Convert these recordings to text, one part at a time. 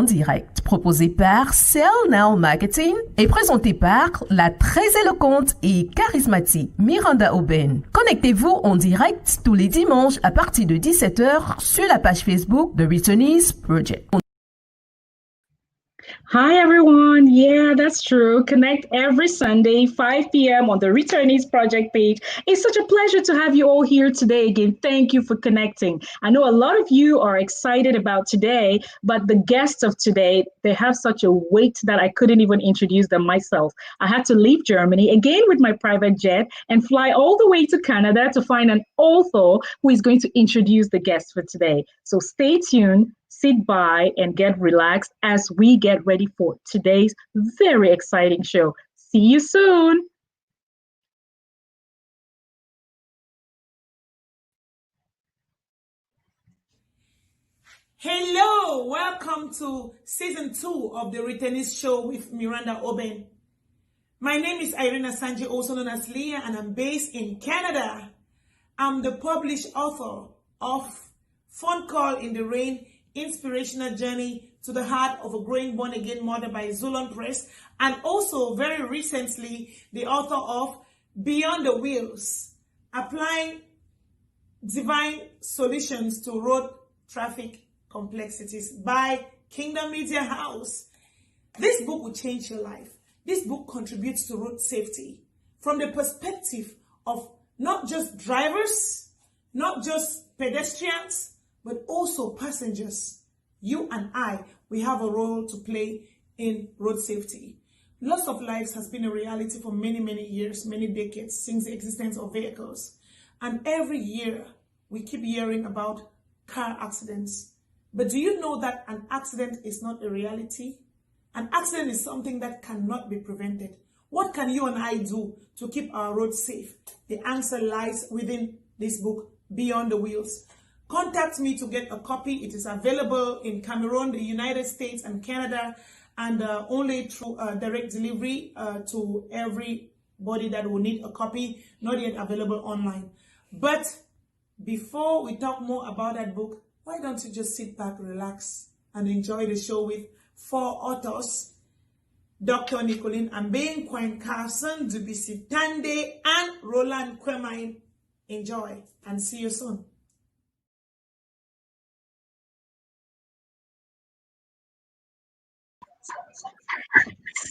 En direct, proposé par Sell Now Marketing et présenté par la très éloquente et charismatique Miranda Oben. Connectez-vous en direct tous les dimanches à partir de 17h sur la page Facebook de Returnees Project. Hi, everyone. Yeah, that's true. Connect every Sunday, 5 p.m. on the Returnees Project page. It's such a pleasure to have you all here today again. Thank you for connecting. I know a lot of you are excited about today, but the guests of today, they have such a weight that I couldn't even introduce them myself. I had to leave Germany again with my private jet and fly all the way to Canada to find an author who is going to introduce the guests for today. So stay tuned. Sit by and get relaxed as we get ready for today's very exciting show. See you soon. Hello, welcome to season 2 of the Returnees Show with Miranda Oben. My name is Irina Sanji, also known as Leah, and I'm based in Canada. I'm the published author of Phone Call in the Rain, Inspirational Journey to the Heart of a Growing Born Again Mother by Zulon Press, and also very recently the author of Beyond the Wheels, Applying Divine Solutions to Road Traffic Complexities by Kingdom Media House. This book will change your life. This book contributes to road safety from the perspective of not just drivers, not just pedestrians, but also passengers. You and I, we have a role to play in road safety. Loss of lives has been a reality for many, many years, many decades since the existence of vehicles. And every year, we keep hearing about car accidents. But do you know that an accident is not a reality? An accident is something that cannot be prevented. What can you and I do to keep our roads safe? The answer lies within this book, Beyond the Wheels. Contact me to get a copy. It is available in Cameroon, the United States, and Canada, and only through direct delivery to everybody that will need a copy, not yet available online. But before we talk more about that book, why don't you just sit back, relax, and enjoy the show with 4 authors, Dr. Nicoline Ambe, Quine Carson, Dubisi Tande, and Roland Kwemain. Enjoy, and see you soon.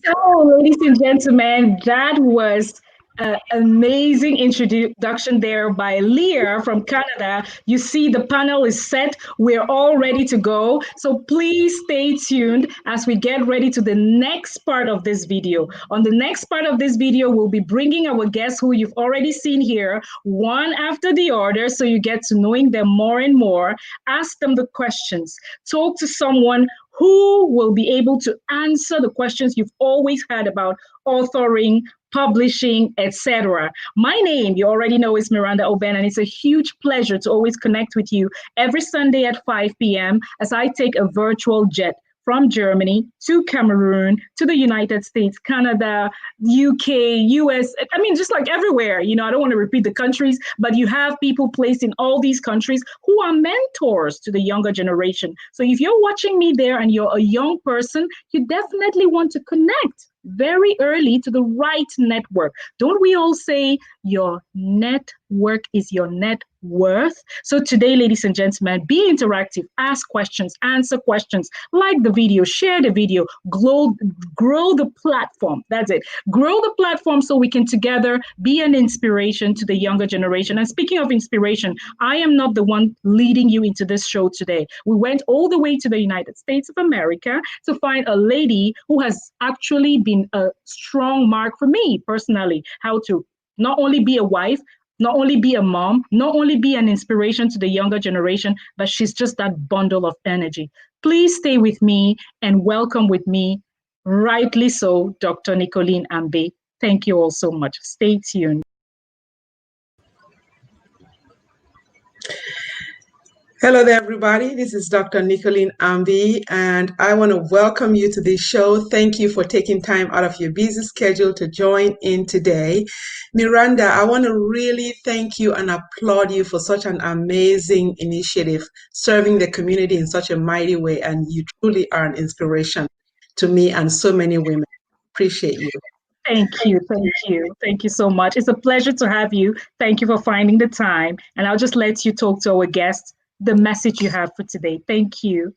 So, ladies and gentlemen, that was an amazing introduction there by Leah from Canada. You see, the panel is set. We're all ready to go. So please stay tuned as we get ready to the next part of this video. On the next part of this video, we'll be bringing our guests who you've already seen here, one after the other, so you get to knowing them more and more. Ask them the questions. Talk to someone who will be able to answer the questions you've always had about authoring, publishing, etc. My name, you already know, is Miranda Oben, and it's a huge pleasure to always connect with you every Sunday at 5 p.m. as I take a virtual jet from Germany to Cameroon, to the United States, Canada, UK, US, I mean, just like everywhere. You know, I don't want to repeat the countries, but you have people placed in all these countries who are mentors to the younger generation. So if you're watching me there and you're a young person, you definitely want to connect very early to the right network. Don't we all say your network is your net worth? So today, ladies and gentlemen, be interactive, ask questions, answer questions, like the video, share the video, grow the platform. That's it. Grow the platform so we can together be an inspiration to the younger generation. And speaking of inspiration, I am not the one leading you into this show today. We went all the way to the United States of America to find a lady who has actually been a strong mark for me personally, how to not only be a wife, not only be a mom, not only be an inspiration to the younger generation, but she's just that bundle of energy. Please stay with me and welcome with me, rightly so, Dr. Nicoline Ambe. Thank you all so much. Stay tuned. Hello there, everybody. This is Dr. Nicolene Ambi, and I want to welcome you to this show. Thank you for taking time out of your busy schedule to join in today. Miranda, I want to really thank you and applaud you for such an amazing initiative, serving the community in such a mighty way, and you truly are an inspiration to me and so many women. Appreciate you. Thank you. Thank you. Thank you so much. It's a pleasure to have you. Thank you for finding the time. And I'll just let you talk to our guests the message you have for today. Thank you.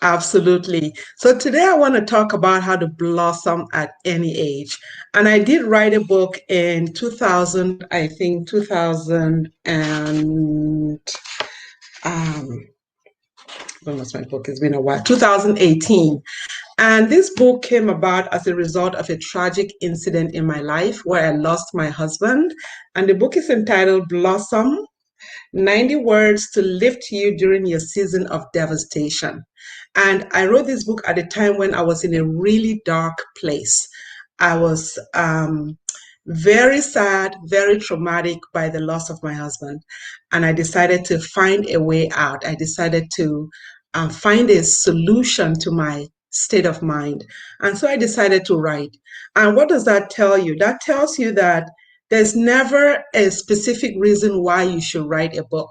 Absolutely. So today I want to talk about how to blossom at any age. And I did write a book in 2000, I think 2000 and when was my book? It's been a while, 2018. And this book came about as a result of a tragic incident in my life where I lost my husband. And the book is entitled Blossom, 90 Words to Lift You During Your Season of Devastation. And I wrote this book at a time when I was in a really dark place. I was very sad, very traumatic by the loss of my husband. And I decided to find a way out. I decided to find a solution to my state of mind. And so I decided to write. And what does that tell you? That tells you that there's never a specific reason why you should write a book.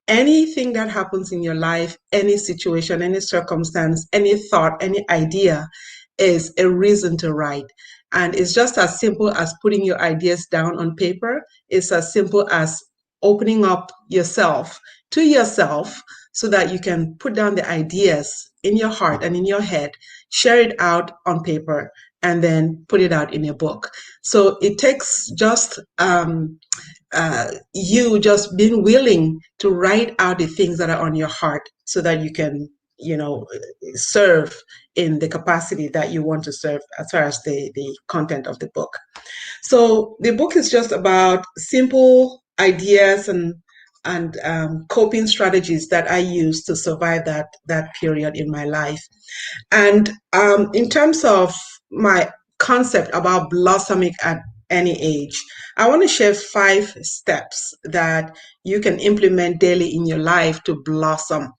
Anything that happens in your life, any situation, any circumstance, any thought, any idea is a reason to write. And it's just as simple as putting your ideas down on paper. It's as simple as opening up yourself to yourself so that you can put down the ideas in your heart and in your head, share it out on paper, and then put it out in a book. So it takes just you just being willing to write out the things that are on your heart so that you can, serve in the capacity that you want to serve as far as the content of the book. So the book is just about simple ideas and coping strategies that I use to survive that period in my life. And in terms of my concept about blossoming at any age, I want to share 5 steps that you can implement daily in your life to blossom.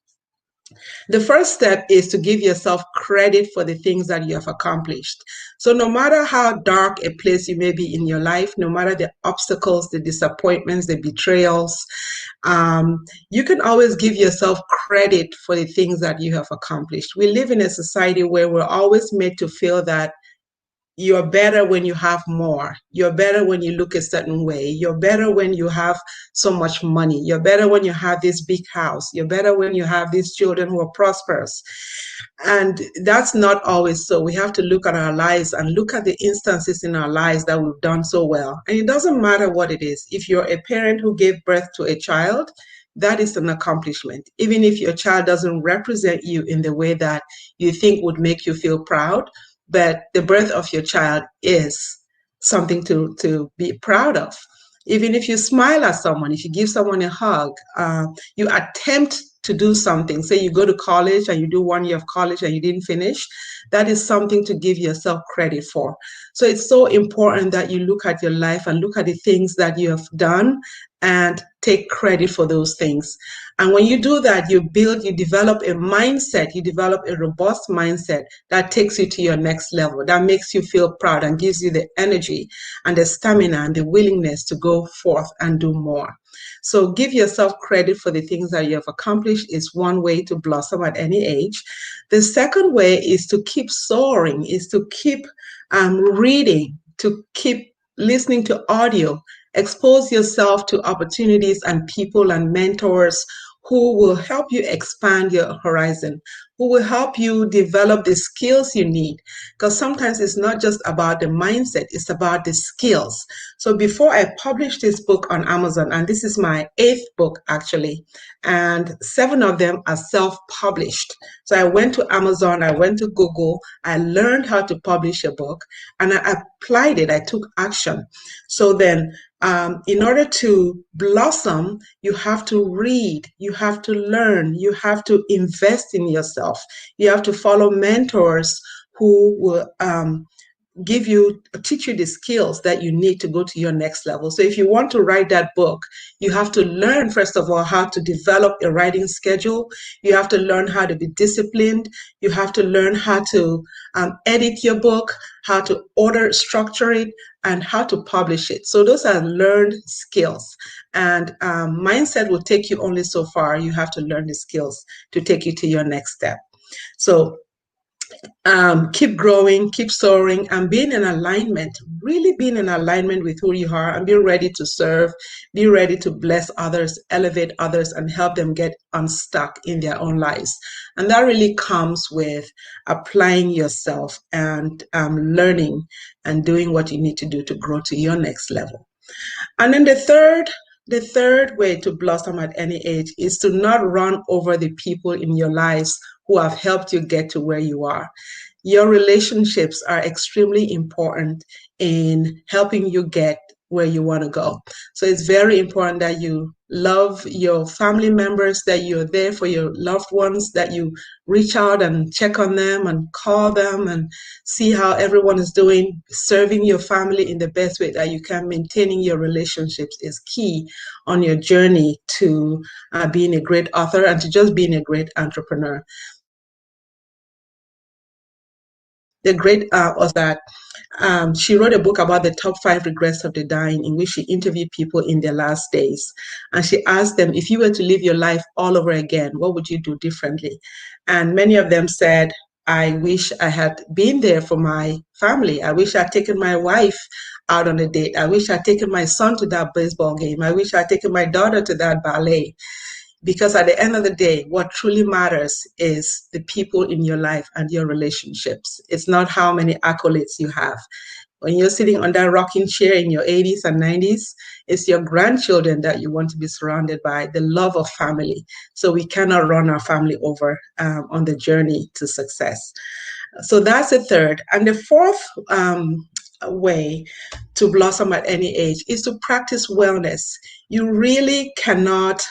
The first step is to give yourself credit for the things that you have accomplished. So no matter how dark a place you may be in your life, no matter the obstacles, the disappointments, the betrayals, you can always give yourself credit for the things that you have accomplished. We live in a society where we're always made to feel that you're better when you have more. You're better when you look a certain way. You're better when you have so much money. You're better when you have this big house. You're better when you have these children who are prosperous. And that's not always so. We have to look at our lives and look at the instances in our lives that we've done so well. And it doesn't matter what it is. If you're a parent who gave birth to a child, that is an accomplishment. Even if your child doesn't represent you in the way that you think would make you feel proud, but the birth of your child is something to be proud of. Even if you smile at someone, if you give someone a hug, you attempt to do something. Say you go to college and you do 1 year of college and you didn't finish, that is something to give yourself credit for. So it's so important that you look at your life and look at the things that you have done and take credit for those things. And when you do that, you develop a mindset, you develop a robust mindset that takes you to your next level, that makes you feel proud and gives you the energy and the stamina and the willingness to go forth and do more. So give yourself credit for the things that you have accomplished is one way to blossom at any age. The second way is to keep soaring, is to keep reading, to keep listening to audio. Expose yourself to opportunities and people and mentors who will help you expand your horizon, who will help you develop the skills you need. Because sometimes it's not just about the mindset, it's about the skills. So before I published this book on Amazon, and this is my 8th book actually, and 7 of them are self-published. So I went to Amazon, I went to Google, I learned how to publish a book, and I applied it, I took action. So then in order to blossom, you have to read, you have to learn, you have to invest in yourself. You have to follow mentors who will teach you the skills that you need to go to your next level. So if you want to write that book, you have to learn, first of all, how to develop a writing schedule. You have to learn how to be disciplined. You have to learn how to edit your book, how to structure it, and how to publish it. So those are learned skills. And mindset will take you only so far. You have to learn the skills to take you to your next step. So keep growing, keep soaring, and being in alignment, really being in alignment with who you are, and be ready to serve, be ready to bless others, elevate others, and help them get unstuck in their own lives. And that really comes with applying yourself and learning and doing what you need to do to grow to your next level. And then the third way to blossom at any age is to not run over the people in your lives who have helped you get to where you are. Your relationships are extremely important in helping you get where you want to go. So it's very important that you love your family members, that you're there for your loved ones, that you reach out and check on them and call them and see how everyone is doing. Serving your family in the best way that you can, maintaining your relationships is key on your journey to being a great author and to just being a great entrepreneur. The great was that she wrote a book about the top 5 regrets of the dying, in which she interviewed people in their last days. And she asked them, if you were to live your life all over again, what would you do differently? And many of them said, I wish I had been there for my family. I wish I'd taken my wife out on a date. I wish I'd taken my son to that baseball game. I wish I'd taken my daughter to that ballet. Because at the end of the day, what truly matters is the people in your life and your relationships. It's not how many accolades you have. When you're sitting on that rocking chair in your 80s and 90s, it's your grandchildren that you want to be surrounded by, the love of family. So we cannot run our family over on the journey to success. So that's the third. And the fourth way to blossom at any age is to practice wellness. You really cannot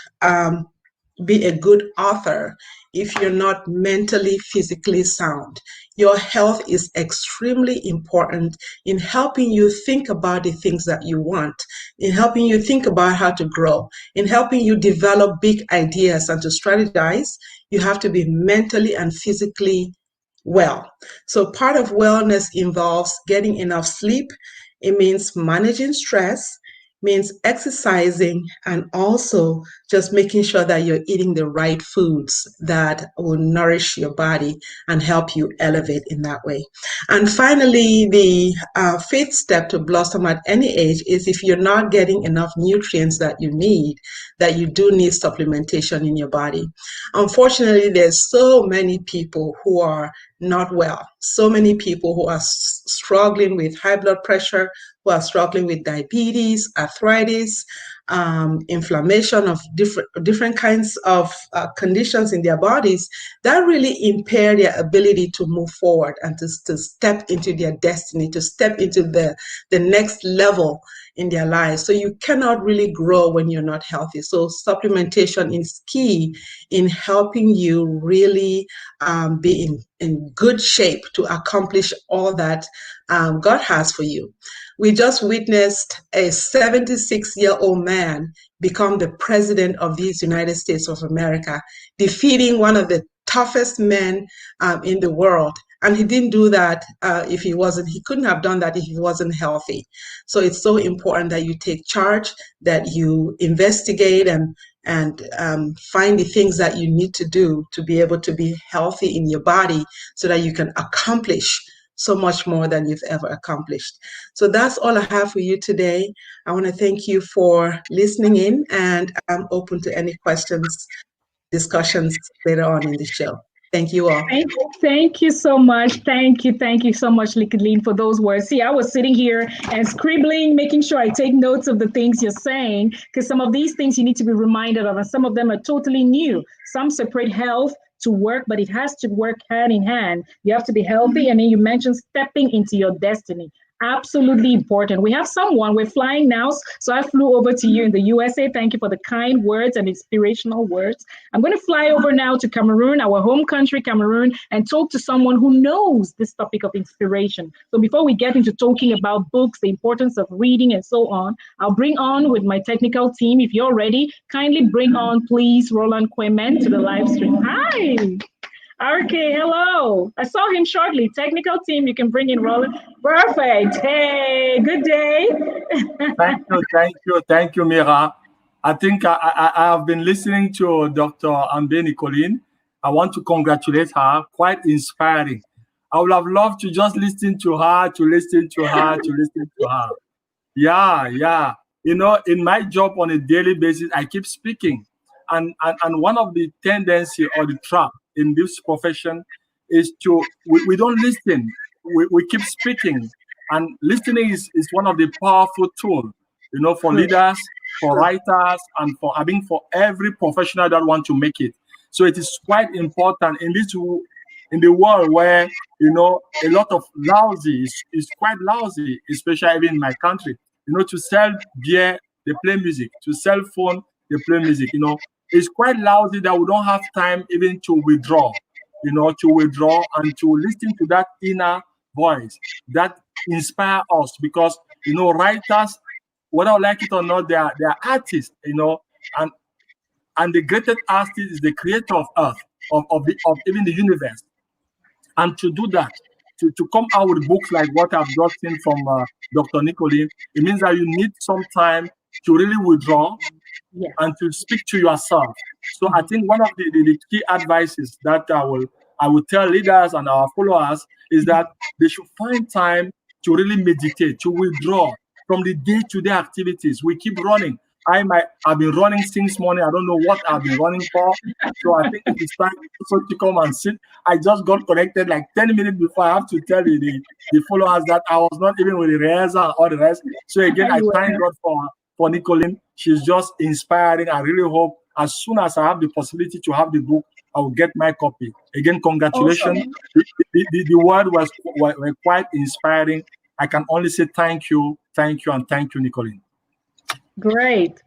be a good author if you're not mentally, physically sound. Your health is extremely important in helping you think about the things that you want, in helping you think about how to grow, in helping you develop big ideas and to strategize. You have to be mentally and physically well. So part of wellness involves getting enough sleep. It means managing stress, means exercising, and also just making sure that you're eating the right foods that will nourish your body and help you elevate in that way. And finally, the fifth step to blossom at any age is if you're not getting enough nutrients that you need, that you do need supplementation in your body. Unfortunately, there's so many people who are not well, so many people who are struggling with high blood pressure, who are struggling with diabetes, arthritis, inflammation of different kinds of conditions in their bodies that really impair their ability to move forward and to step into their destiny, to step into the next level in their lives. So you cannot really grow when you're not healthy. So supplementation is key in helping you really be in good shape to accomplish all that God has for you. We just witnessed a 76-year-old man become the president of these United States of America, defeating one of the toughest men in the world. And he didn't do that he couldn't have done that if he wasn't healthy. So it's so important that you take charge, that you investigate and find the things that you need to do to be able to be healthy in your body so that you can accomplish so much more than you've ever accomplished. So that's all I have for you today. I want to thank you for listening in, and I'm open to any questions, discussions later on in the show. Thank you all. Thank you so much. Thank you so much, Liquidline, for those words. See, I was sitting here and scribbling, making sure I take notes of the things you're saying, because some of these things you need to be reminded of, and some of them are totally new. Some separate health to work, but it has to work hand in hand. You have to be healthy, and then you mentioned stepping into your destiny. absolutely important. We have someone, we're flying now. So I flew over to you in the USA. Thank you for the kind words and inspirational words. I'm going to fly over now to Cameroon, our home country, Cameroon, and talk to someone who knows this topic of inspiration. So before we get into talking about books, the importance of reading, and so on, I'll bring on with my technical team. If you're ready, kindly bring on, please, Roland Quemen to the live stream. Hi. RK, hello. I saw him shortly. Technical team, you can bring in Roland. Perfect. Hey, good day. Thank you, Mira. I think I have been listening to Dr. Ambe Nicoline. I want to congratulate her. Quite inspiring. I would have loved to just listen to her, Yeah. You know, in my job on a daily basis, I keep speaking. And one of the tendency or the trap in this profession is we don't listen. We keep speaking. And listening is one of the powerful tools, you know, for leaders, for writers, and for every professional that want to make it. So it is quite important in the world where, you know, a lot of lousy is quite lousy, especially even in my country. You know, to sell beer, they play music. To sell phone, they play music. You know, it's quite lousy that we don't have time even to withdraw. You know, and to listen to that inner voice that inspire us, because, you know, writers, whether I like it or not, they are artists. You know, and the greatest artist is the creator of earth, of even the universe. And to do that, to come out with books like what I've just seen from Dr. Nicoline, it means that you need some time to really withdraw and to speak to yourself. So I think one of the key advices that I will tell leaders and our followers is that they should find time to really meditate, to withdraw from the day-to-day activities. We keep running. I've been running since morning. I don't know what I've been running for. So I think it's time to come and sit. I just got connected like 10 minutes before. I have to tell the followers that I was not even with the rehearsal and all the rest. So again, I thank God for Nicoline. She's just inspiring. I really hope as soon as I have the possibility to have the book, I will get my copy. Again, congratulations. Awesome. The word were quite inspiring. I can only say thank you, and thank you, Nicoline. Great.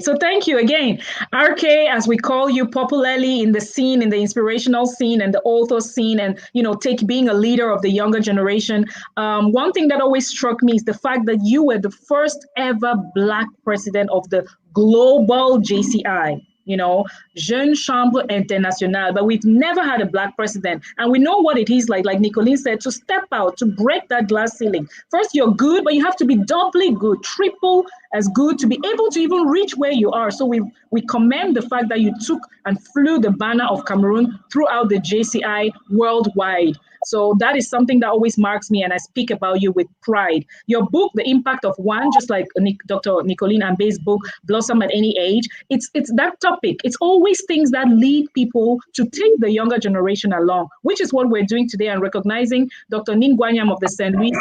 So thank you again. RK, as we call you popularly in the scene, in the inspirational scene and the author scene, and, you know, being a leader of the younger generation. One thing that always struck me is the fact that you were the first ever Black president of the global JCI. You know, Jeune Chambre Internationale, but we've never had a Black president. And we know what it is like Nicoline said, to step out, to break that glass ceiling. First, you're good, but you have to be doubly good, triple as good to be able to even reach where you are. So we commend the fact that you took and flew the banner of Cameroon throughout the JCI worldwide. So that is something that always marks me, and I speak about you with pride. Your book, The Impact of One, just like Dr. Nicoline Ambe's book, Blossom at Any Age, it's that topic. It's always things that lead people to take the younger generation along, which is what we're doing today, and recognizing Dr. Ningwanyam of the St. Louis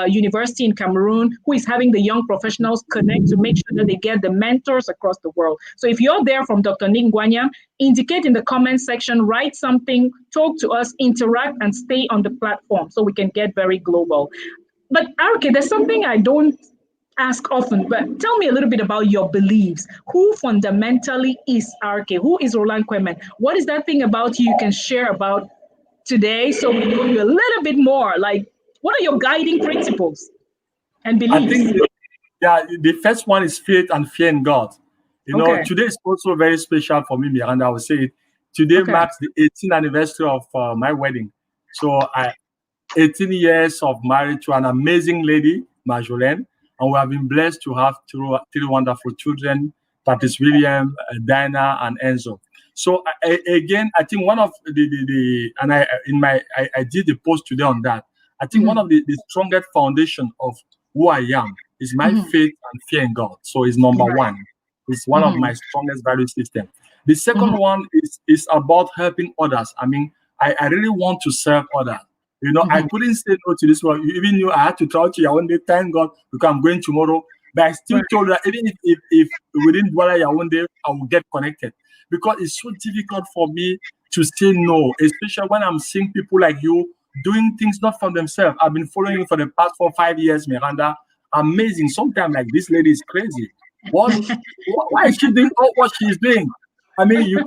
University in Cameroon, who is having the young professionals connect to make sure that they get the mentors across the world. So if you're there from Dr. Ningwanyam, indicate in the comment section, write something, talk to us, interact, and stay on the platform so we can get very global. But RK, there's something I don't ask often, but tell me a little bit about your beliefs. Who fundamentally is RK? Who is Roland Quemen? What is that thing about you can share about today so we know you a little bit more? Like, what are your guiding principles and beliefs? I think the first one is faith and fear in God. You know, today is also very special for me, Miranda. I would say it. Today marks the 18th anniversary of my wedding. So 18 years of marriage to an amazing lady, Marjolaine, and we have been blessed to have three wonderful children, Patrice William, Diana, and Enzo. So again, I think one of I did the post today on that. I think one of the strongest foundation of who I am is my faith and fear in God. So it's number one. It's one of my strongest value system. The second one is about helping others. I mean, I really want to serve others. You know, I couldn't say no to this one. Even knew I had to travel to Yaoundé. Thank God, because I'm going tomorrow. But I still told her, even if within Yaoundé, I will get connected. Because it's so difficult for me to say no, especially when I'm seeing people like you doing things not for themselves. I've been following you for the past 4 or 5 years, Miranda. Amazing. Sometimes like this lady is crazy. Why is she doing all what she's doing? I mean, you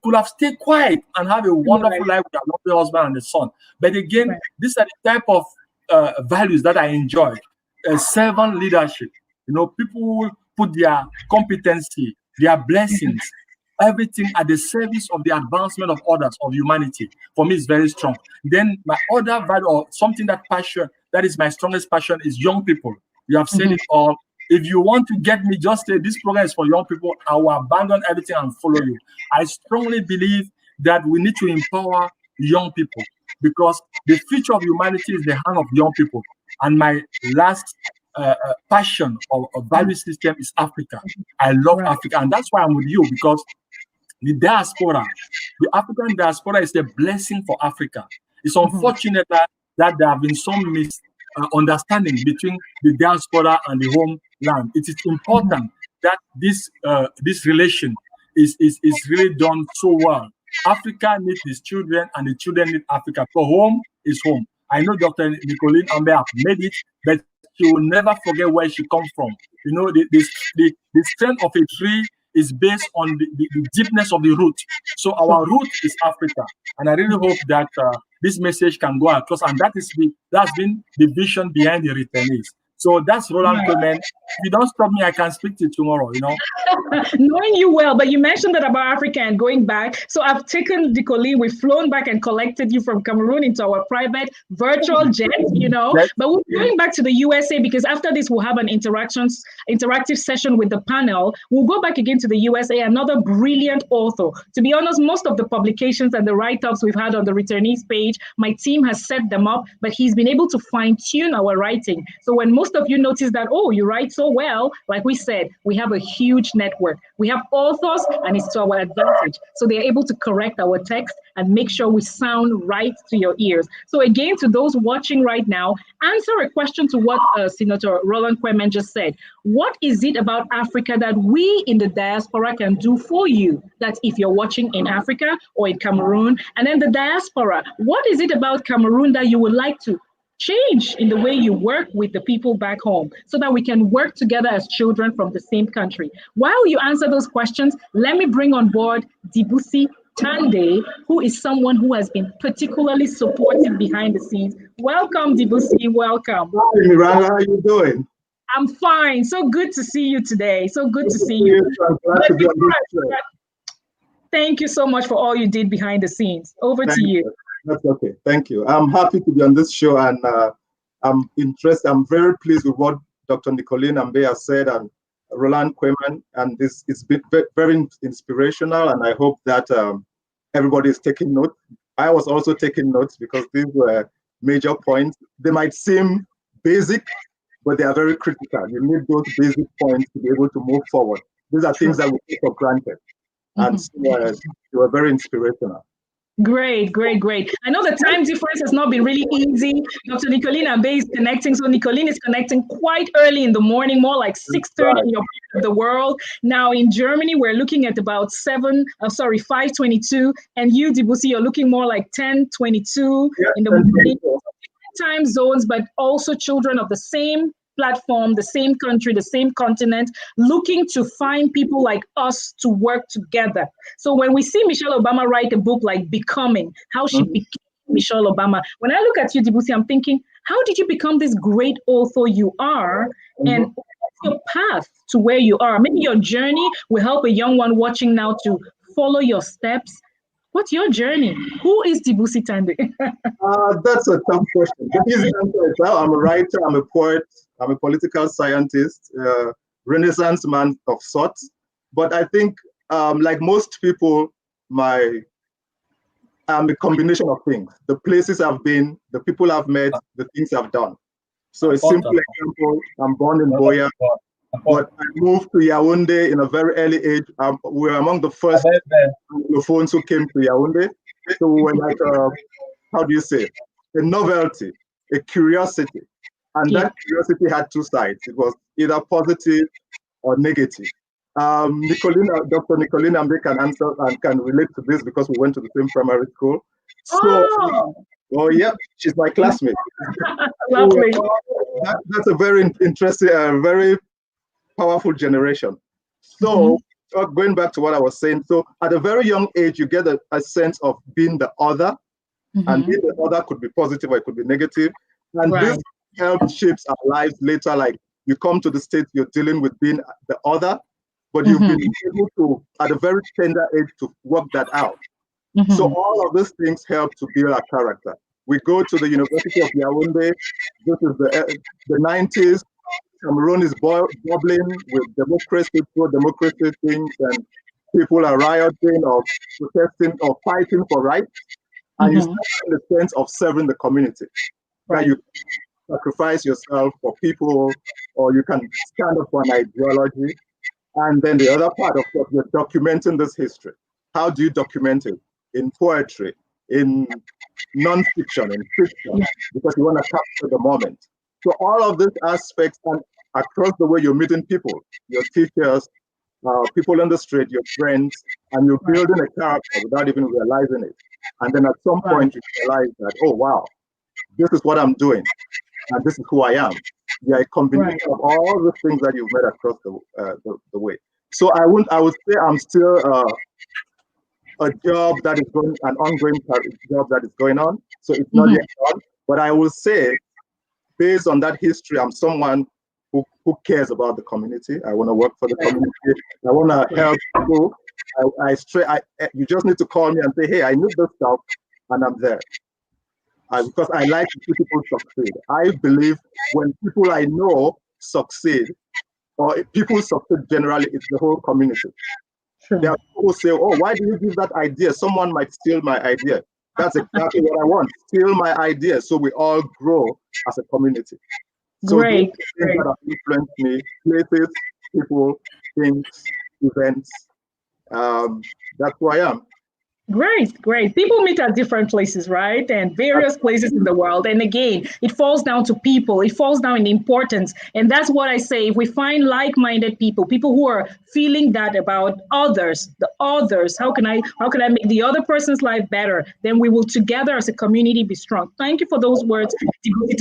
could have stayed quiet and have a wonderful life with your lovely husband and the son. But again, these are the type of values that I enjoy. Servant leadership. You know, people put their competency, their blessings, everything at the service of the advancement of others, of humanity. For me, it's very strong. Then my other value, or something that is my strongest passion, is young people. You have said it all. If you want to get me, just say this program is for young people. I will abandon everything and follow you. I strongly believe that we need to empower young people, because the future of humanity is the hand of young people. And my last passion or value system is Africa. I love Africa, and that's why I'm with you, because the diaspora, the African diaspora, is a blessing for Africa. It's unfortunate that there have been some misunderstanding between the diaspora and the homeland. It is important that this relation is really done so well. Africa needs its children, and the children need Africa. So home is home. I know Dr. Nicoline Ambe have made it, but she will never forget where she comes from. You know, the strength of a tree is based on the deepness of the root. So our root is Africa, and I really hope that this message can go across, and that's been the vision behind the returnees. So that's Roland Koeman. If you don't stop me, I can speak to you tomorrow, you know. Knowing you well, but you mentioned that about Africa and going back. So I've taken Nicoline, we've flown back and collected you from Cameroon into our private virtual jet, you know. But we're going back to the USA, because after this, we'll have an interactive session with the panel. We'll go back again to the USA, another brilliant author. To be honest, most of the publications and the write-ups we've had on the returnees page, my team has set them up, but he's been able to fine-tune our writing. So when most of you notice that, oh, you write so well, like we said, we have a huge network. We have authors, and it's to our advantage. So they're able to correct our text and make sure we sound right to your ears. So again, to those watching right now, answer a question to what Senator Roland Koeman just said. What is it about Africa that we in the diaspora can do for you? That if you're watching in Africa or in Cameroon, and then the diaspora, what is it about Cameroon that you would like to change in the way you work with the people back home, so that we can work together as children from the same country? While you answer those questions, let me bring on board Dibusi Tande, who is someone who has been particularly supportive behind the scenes. Welcome, Dibusi. Welcome. Hi, Miranda. How are you doing? I'm fine. So good to see you today. So good to see you. Thank you so much for all you did behind the scenes. Over to you. That's okay. Thank you. I'm happy to be on this show, and I'm interested. I'm very pleased with what Dr. Nicoline Ambe has said, and Roland Koeman, and this is been very inspirational, and I hope that everybody is taking notes. I was also taking notes, because these were major points. They might seem basic, but they are very critical. You need those basic points to be able to move forward. These are things that we take for granted, and so, they were very inspirational. Great. I know the time difference has not been really easy. Dr. Nicoline Ambe is connecting. So Nicoline is connecting quite early in the morning, more like 6:30 in your part of the world. Now in Germany, we're looking at about 5:22. And you, Dibusi, you're looking more like 10:22 in the morning. Time zones, but also children of the same platform, the same country, the same continent, looking to find people like us to work together. So when we see Michelle Obama write a book like Becoming, how she became Michelle Obama, when I look at you, Dibusi, I'm thinking, how did you become this great author you are? And what's your path to where you are? Maybe your journey will help a young one watching now to follow your steps. What's your journey? Who is Dibusi Tande? That's a tough question. The easy answer is, well, I'm a writer, I'm a poet, I'm a political scientist, Renaissance man of sorts. But I think, like most people, I'm a combination of things. The places I've been, the people I've met, the things I've done. So a simple example, I'm born in Boya, but I moved to Yaoundé in a very early age. We were among the first Anglophones who came to Yaoundé. So we were like, how do you say, a novelty, a curiosity. And that curiosity had two sides. It was either positive or negative. Dr. Nicoline Ambe can answer and can relate to this, because we went to the same primary school. So Oh, yeah, she's my classmate. Lovely. That's a very interesting, very powerful generation. So, going back to what I was saying, so at a very young age, you get a sense of being the other, and being the other could be positive or it could be negative. And this helps shapes our lives later. Like you come to the state, you're dealing with being the other, but you've been able to, at a very tender age, to work that out. So all of these things help to build our character. We go to the University of Yaoundé. This is the 90s. Cameroon is bubbling with democracy, pro-democracy things, and people are rioting or protesting or fighting for rights. And you start in the sense of serving the community. That you sacrifice yourself for people, or you can stand up for an ideology. And then the other part of what you're documenting this history. How do you document it? In poetry, in non-fiction, in fiction, because you want to capture the moment. So all of these aspects, and across the way you're meeting people, your teachers, people on the street, your friends, and you're building a character without even realizing it. And then at some point you realize that, oh wow, this is what I'm doing, and this is who I am. Yeah, a combination of all the things that you've met across the way. So I would say I'm still a job that is going, an ongoing job that is going on. So it's not yet done. But I will say, based on that history, I'm someone who cares about the community. I want to work for the community. I want to help people. You just need to call me and say, hey, I need this stuff, and I'm there. Because I like to see people succeed. I believe when people I know succeed, or if people succeed generally, it's the whole community. There are people who say, oh, why do you give that idea? Someone might steal my idea. That's exactly what I want. Steal my idea so we all grow as a community. So Great. Things that have influenced me, places, people, things, events. That's who I am. Great, great. People meet at different places, right? And various places in the world. And again, it falls down to people. It falls down in importance. And that's what I say. If we find like-minded people, people who are feeling that about others, the others, how can I make the other person's life better? Then we will together as a community be strong. Thank you for those words.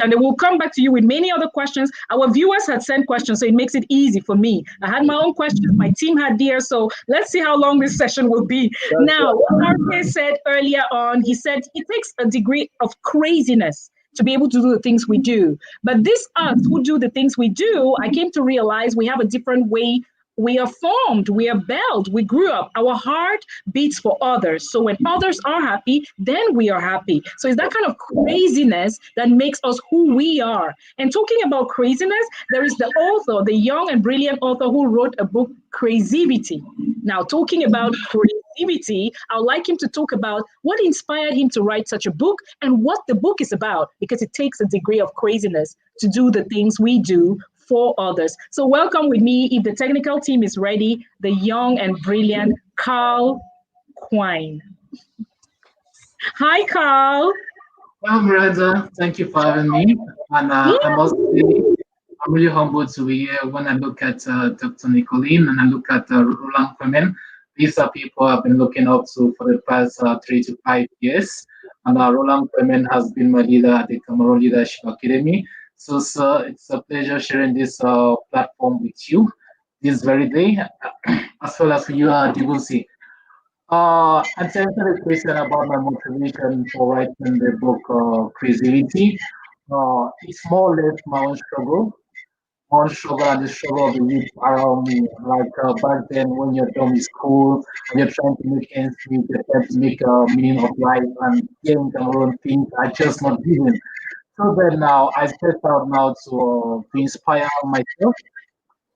And we'll come back to you with many other questions. Our viewers had sent questions, so it makes it easy for me. I had my own questions. My team had theirs. So let's see how long this session will be. Now, Arke said earlier on, he said it takes a degree of craziness to be able to do the things we do. But this us who do the things we do, I came to realize we have a different way. We are formed, we are built, we grew up. Our heart beats for others. So when others are happy, then we are happy. So it's that kind of craziness that makes us who we are. And talking about craziness, there is the author, the young and brilliant author who wrote a book, Crazivity. Now, talking about creativity, I would like him to talk about what inspired him to write such a book and what the book is about, because it takes a degree of craziness to do the things we do for others. So welcome with me, if the technical team is ready, the young and brilliant Carl Quine. Hi, Carl. Well, Miranda, thank you for having me. And I'm really humbled to be here when I look at Dr. Nicoline and I look at Roland Quemen. These are people I've been looking up to for the past 3 to 5 years. And Roland Quemen has been my leader at the Cameroon Leadership Academy. So, sir, it's a pleasure sharing this platform with you this very day, as well as you, Dibusi. And to answer the question about my motivation for writing the book, Crazivity, it's more or less my own struggle and the struggle of the youth around me. Like back then, when you're done with school and you're trying to make ends meet, you're trying to make a meaning of life, and here in Cameroon, things are just not given. So then now I set out now to inspire myself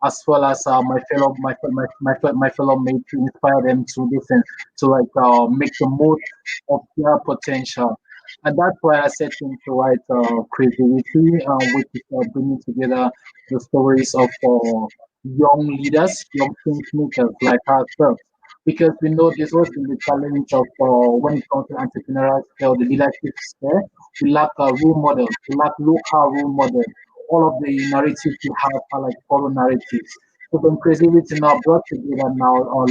as well as my fellow mates, to inspire them to listen, to like make the most of their potential. And that's why I set him to write Creativity, which is bringing together the stories of young leaders, young think makers like ourselves. Because we know there's always been the challenge of when it comes to entrepreneurial scale, the leadership sphere, we lack role models, we lack local role models. All of the narratives we have are like follow narratives. So then creativity now brought together now our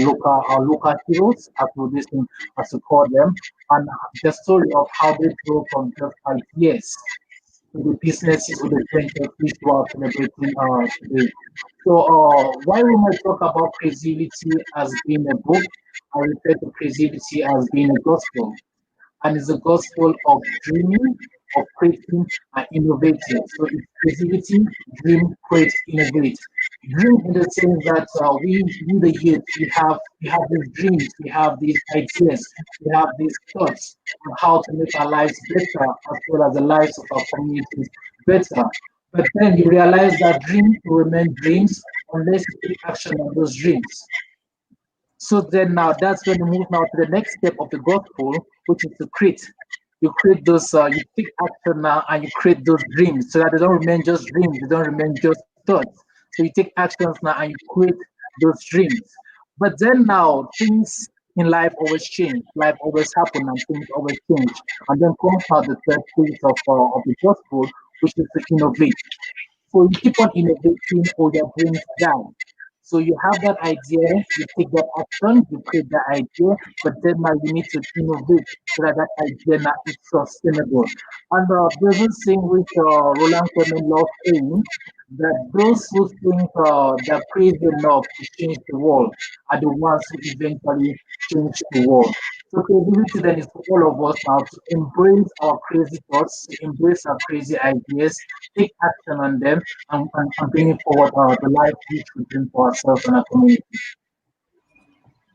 local heroes, as we listen, as we call them, and the story of how they grew from just ideas to the businesses with the ventures which we are celebrating today. So while we might talk about creativity as being a book, I refer to creativity as being a gospel, and it's a gospel of dreaming, of creating, and innovating. So it's creativity, dream, create, innovate. Dream in the sense that we the youth, we have these dreams, we have these ideas, we have these thoughts on how to make our lives better as well as the lives of our communities better. But then you realize that dreams will remain dreams unless you take action on those dreams. So then now that's when we move now to the next step of the gospel, which is to create. You create those, you take action now and you create those dreams so that they don't remain just dreams, they don't remain just thoughts. So you take actions now and you create those dreams. But then now things in life always change, life always happen and things always change. And then comes now the third phase of the gospel, which is to innovate. So you keep on innovating or your dreams die. So you have that idea, you take that action, you create that idea, but then now you need to innovate so that that idea now is sustainable. And there's this thing which Roland Clement loves saying that those who think they're crazy enough to change the world are the ones who eventually change the world. So creativity then is for all of us now to embrace our crazy thoughts, to embrace our crazy ideas, take action on them, and bring forward the life which we dream for ourselves and our community.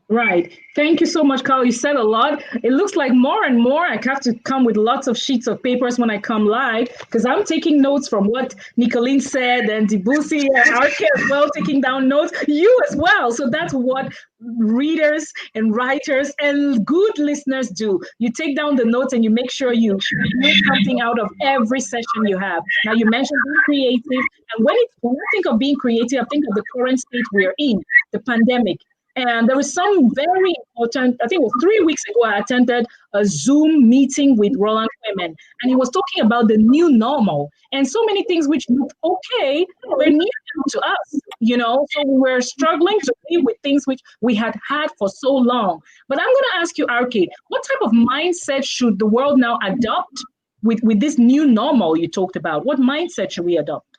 Right. Thank you so much, Carl. You said a lot. It looks like more and more I have to come with lots of sheets of papers when I come live because I'm taking notes from what Nicolene said and Dibusi and RK as well, taking down notes. You as well. So that's what readers and writers and good listeners do. You take down the notes and you make sure you make something out of every session you have. Now, you mentioned being creative. And when I think of being creative, I think of the current state we're in, the pandemic. And there was some very important, I think it was 3 weeks ago, I attended a Zoom meeting with Roland Clement, and he was talking about the new normal and so many things which looked okay, were new to us, so we were struggling to live with things which we had for so long. But I'm going to ask you, Arcade, what type of mindset should the world now adopt with this new normal you talked about? What mindset should we adopt?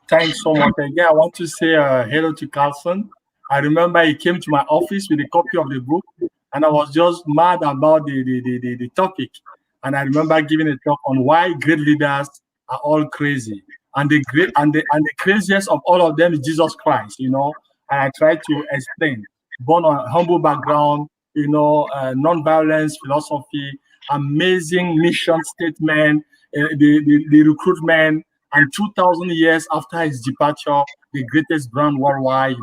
Thanks so much. Again, I want to say hello to Carlson. I remember he came to my office with a copy of the book, and I was just mad about the topic. And I remember giving a talk on why great leaders are all crazy, and the craziest of all of them is Jesus Christ. And I tried to explain. Born on a humble background, non-violence philosophy, amazing mission statement, the recruitment, and 2,000 years after his departure, the greatest brand worldwide,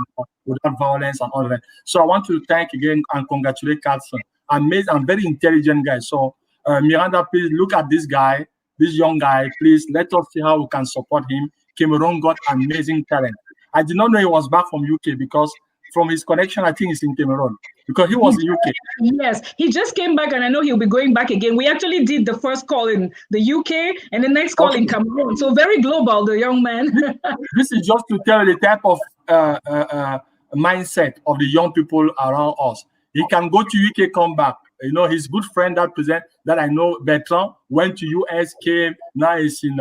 without violence and all that. So I want to thank again and congratulate Carlson. Amazing and very intelligent guy. So Miranda, please look at this guy, this young guy. Please let us see how we can support him. Cameroon got amazing talent. I did not know he was back from UK because from his connection, I think he's in Cameroon because he was in UK. Yes, he just came back and I know he'll be going back again. We actually did the first call in the UK and the next call in Cameroon. So very global, the young man. This is just to tell you the type of mindset of the young people around us. He can go to UK, come back. His good friend that I know, Bertrand, went to US, came, now he's in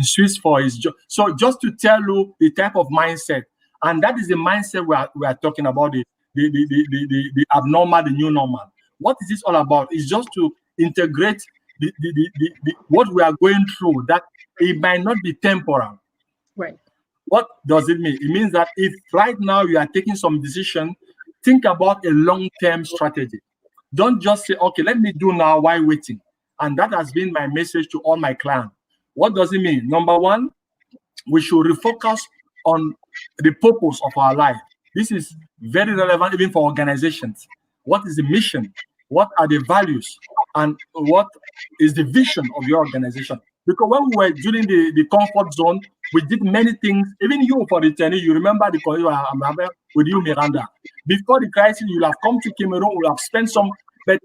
Swiss for his job. So just to tell you the type of mindset, and that is the mindset we are talking about, the abnormal, the new normal. What is this all about? It's just to integrate what we are going through, that it might not be temporal. Right. What does it mean? It means that if right now you are taking some decision, think about a long-term strategy. Don't just say, okay, let me do now while waiting. And that has been my message to all my clients. What does it mean? Number one, we should refocus on the purpose of our life. This is very relevant even for organizations. What is the mission? What are the values? And what is the vision of your organization? Because when we were during the comfort zone, we did many things. Even you, for the tennis, you remember with you, Miranda. Before the crisis, you'll have come to Cameroon, we'll have spent some. But,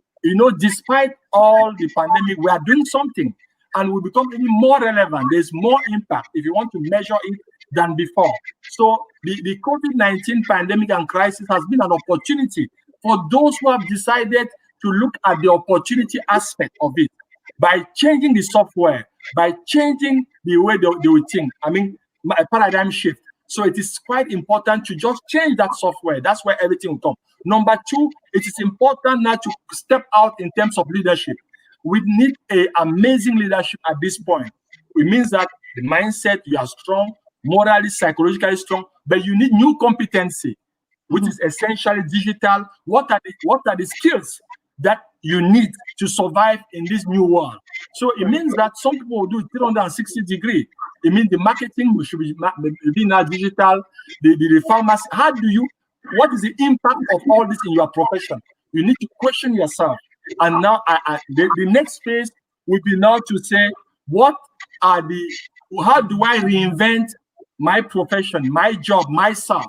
despite all the pandemic, we are doing something. And we become even more relevant. There's more impact. If you want to measure it, than before. So the COVID-19 pandemic and crisis has been an opportunity for those who have decided to look at the opportunity aspect of it by changing the software, by changing the way they will think. I mean, a paradigm shift. So it is quite important to just change that software. That's where everything will come. Number two, it is important now to step out in terms of leadership. We need an amazing leadership at this point. It means that the mindset, you are strong, morally, psychologically strong, but you need new competency, which is essentially digital. What are the skills that you need to survive in this new world? So it means that some people will do 360 degree. It means the marketing should be now digital, the pharmacy. What is the impact of all this in your profession? You need to question yourself. And now the next phase will be now to say, how do I reinvent my profession, my job, myself?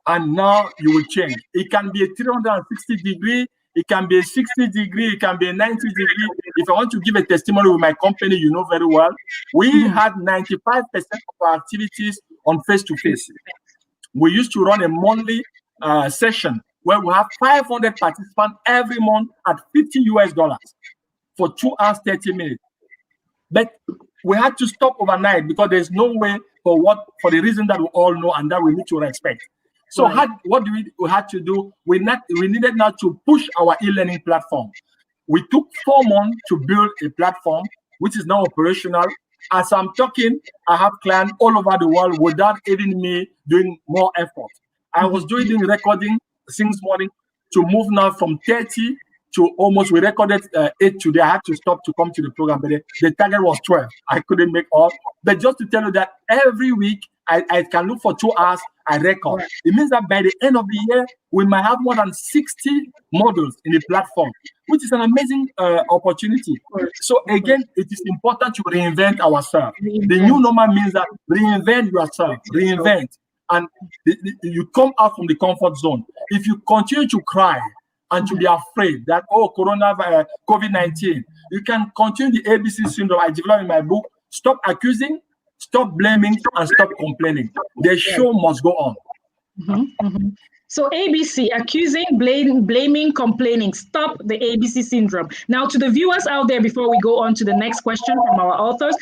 And now you will change. It can be a 360 degree, it can be a 60 degree, it can be a 90 degree. If I want to give a testimony with my company, you know very well, we had 95% of our activities on face-to-face. We used to run a monthly session where we have 500 participants every month at $50 for 2 hours, 30 minutes. But we had to stop overnight because there's no way for the reason that we all know and that we need to respect. So what we had to do? We needed now to push our e-learning platform. We took 4 months to build a platform, which is now operational. As I'm talking, I have clients all over the world without even me doing more effort. I was doing recording since morning to move now from 30 to almost, we recorded 8 today. I had to stop to come to the program, but the target was 12. I couldn't make all. But just to tell you that every week, I can look for 2 hours, I record. It means that by the end of the year, we might have more than 60 models in the platform, which is an amazing opportunity. So again, it is important to reinvent ourselves. The new normal means that reinvent yourself, reinvent. And you come out from the comfort zone. If you continue to cry and to be afraid that, coronavirus, COVID-19, you can continue the ABC syndrome I developed in my book. Stop accusing, stop blaming, and stop complaining. The show must go on. So ABC, accusing, blaming, complaining. Stop the ABC syndrome. Now, to the viewers out there, before we go on to the next question from our authors,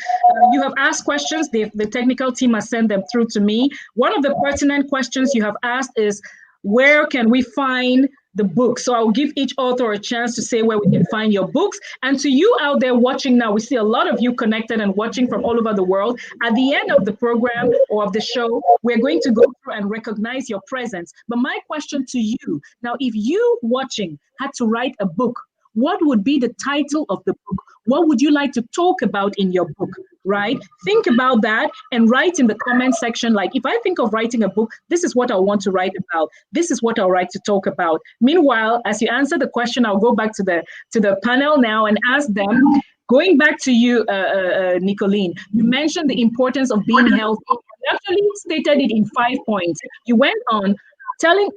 you have asked questions. The technical team has sent them through to me. One of the pertinent questions you have asked is, where can we find the book? So I'll give each author a chance to say where we can find your books. And to you out there watching now, we see a lot of you connected and watching from all over the world. At the end of the program or of the show, we're going to go through and recognize your presence. But my question to you, now, if you watching had to write a book, what would be the title of the book? What would you like to talk about in your book, right? Think about that and write in the comment section. Like, if I think of writing a book, this is what I want to write about. This is what I'll write to talk about. Meanwhile, as you answer the question, I'll go back to the panel now and ask them, going back to you, Nicolene, you mentioned the importance of being healthy. You actually stated it in 5 points. You went on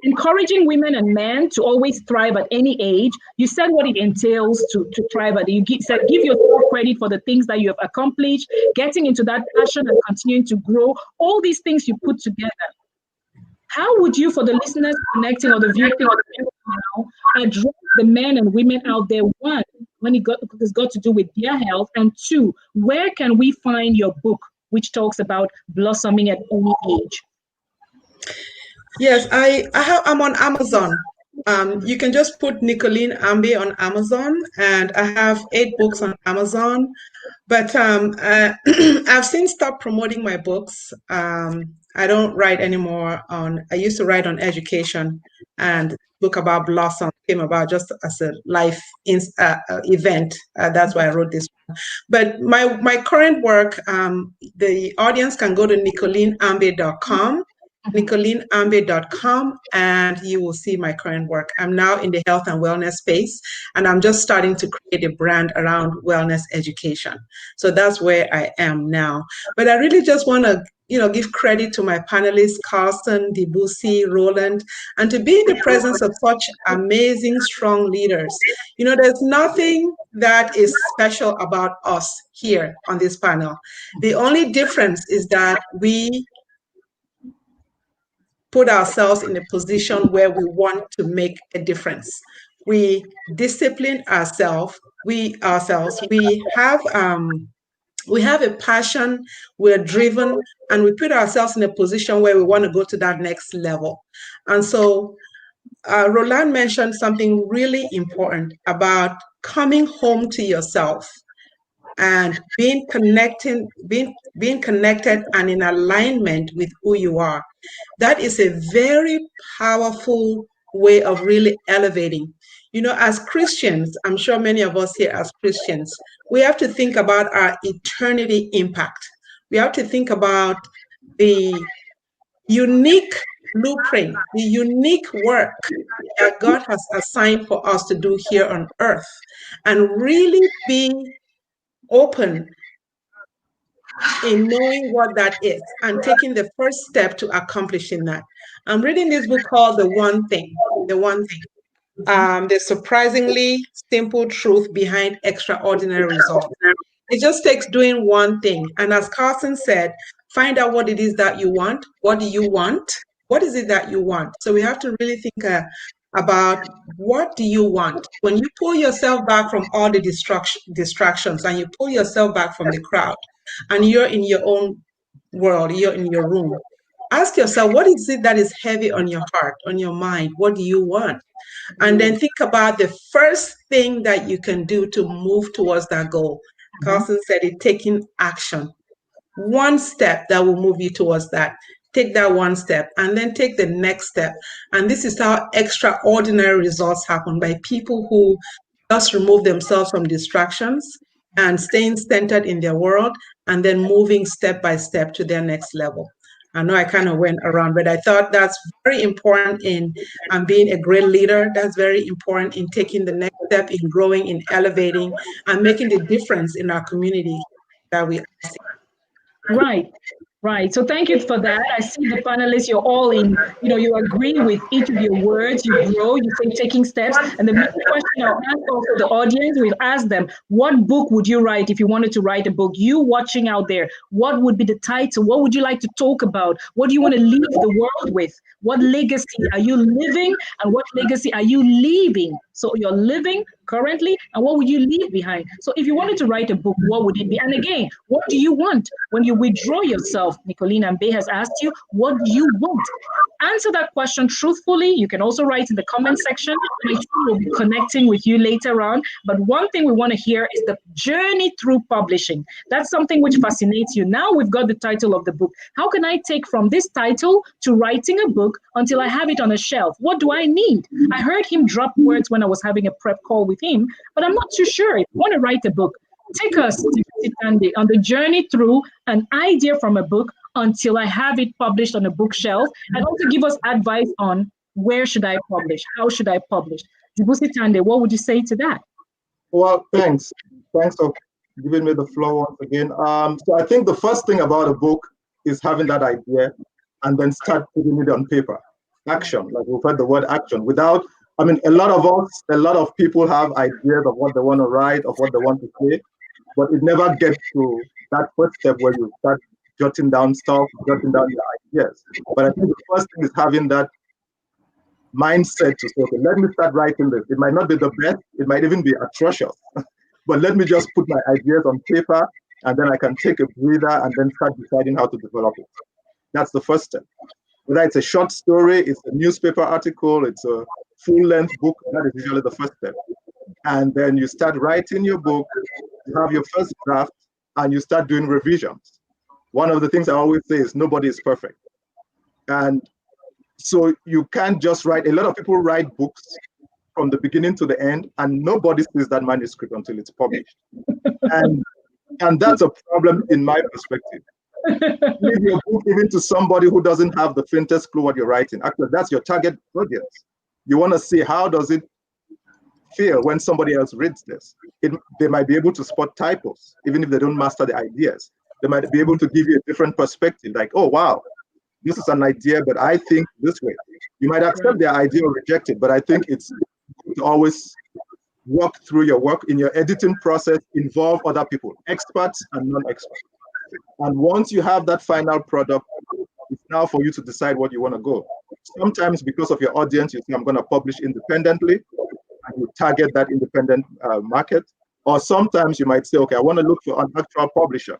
encouraging women and men to always thrive at any age. You said what it entails to thrive at it. You said give yourself credit for the things that you have accomplished, getting into that passion and continuing to grow. All these things you put together. How would you, for the listeners connecting or the viewing now, address the men and women out there, one, when it's got to do with their health, and two, where can we find your book, which talks about blossoming at any age? Yes, I'm on Amazon. You can just put Nicolene Ambe on Amazon, and I have 8 books on Amazon. But I've since stopped promoting my books. I don't write anymore I used to write on education, and book about Blossom came about just as a life event. That's why I wrote this one. But my current work, the audience can go to nicoleneambe.com. nicoleneambe.com, and you will see my current work. I'm now in the health and wellness space, and I'm just starting to create a brand around wellness education. So that's where I am now. But I really just want to give credit to my panelists, Carlson, Debussy, Roland, and to be in the presence of such amazing, strong leaders. There's nothing that is special about us here on this panel. The only difference is that we put ourselves in a position where we want to make a difference. We discipline ourselves. We have a passion, we're driven, and we put ourselves in a position where we want to go to that next level. And so Roland mentioned something really important about coming home to yourself and being connected and in alignment with who you are. That is a very powerful way of really elevating. You know, as Christians, I'm sure many of us here as Christians, we have to think about our eternity impact. We have to think about the unique blueprint, the unique work that God has assigned for us to do here on earth, and really be open in knowing what that is and taking the first step to accomplishing that. I'm reading this book called The One Thing. The One Thing. The surprisingly simple truth behind extraordinary results. It just takes doing one thing. And as Carson said, find out what it is that you want. What do you want? What is it that you want? So we have to really think about what do you want. When you pull yourself back from all the distractions and you pull yourself back from the crowd and you're in your own world, you're in your room, ask yourself, what is it that is heavy on your heart, on your mind? What do you want? And then think about the first thing that you can do to move towards that goal. Carson said it, taking action. One step that will move you towards that. Take that one step and then take the next step. And this is how extraordinary results happen, by people who just remove themselves from distractions and staying centered in their world and then moving step by step to their next level. I know I kind of went around, but I thought that's very important in being a great leader. That's very important in taking the next step, in growing, in elevating, and making the difference in our community that we see. Right. Right. So thank you for that. I see the panelists, you're all in, you agree with each of your words, you grow, you say taking steps. And the main question I'll ask also the audience, we'll ask them, what book would you write if you wanted to write a book? You watching out there, what would be the title? What would you like to talk about? What do you want to leave the world with? What legacy are you living and what legacy are you leaving? So you're living currently, and what would you leave behind? So if you wanted to write a book, what would it be? And again, what do you want when you withdraw yourself? Nicolene and Bay has asked you, what do you want? Answer that question truthfully. You can also write in the comment section. My team will be connecting with you later on. But one thing we want to hear is the journey through publishing. That's something which fascinates you. Now we've got the title of the book. How can I take from this title to writing a book until I have it on a shelf? What do I need? I heard him drop words when I was having a prep call with him, but I'm not too sure. If you want to write a book, take us, Tande, on the journey through an idea from a book until I have it published on a bookshelf, and also give us advice on where should I publish, how should I publish. Tande, what would you say to that? Well, thanks. Thanks for giving me the floor once again. So I think the first thing about a book is having that idea and then start putting it on paper. Action, like we've heard the word action. A lot of people have ideas of what they want to write, of what they want to say, but it never gets to that first step where you start jotting down stuff, jotting down your ideas. But I think the first thing is having that mindset to say, okay, let me start writing this. It might not be the best, it might even be atrocious, but let me just put my ideas on paper, and then I can take a breather and then start deciding how to develop it. That's the first step. Whether it's a short story, it's a newspaper article, it's a full-length book, that is usually the first step. And then you start writing your book, you have your first draft, and you start doing revisions. One of the things I always say is nobody is perfect. And so you can't just write. A lot of people write books from the beginning to the end, and nobody sees that manuscript until it's published. And that's a problem in my perspective. Leave your book even to somebody who doesn't have the faintest clue what you're writing. Actually, that's your target audience. You want to see how does it feel when somebody else reads this. They might be able to spot typos, even if they don't master the ideas. They might be able to give you a different perspective, like, oh, wow, this is an idea, but I think this way. You might accept their idea or reject it, but I think it's good to always walk through your work in your editing process, involve other people, experts and non-experts. And once you have that final product, it's now for you to decide what you want to go. Sometimes because of your audience, you say, I'm going to publish independently, and you target that independent market. Or sometimes you might say, okay, I want to look for an actual publisher.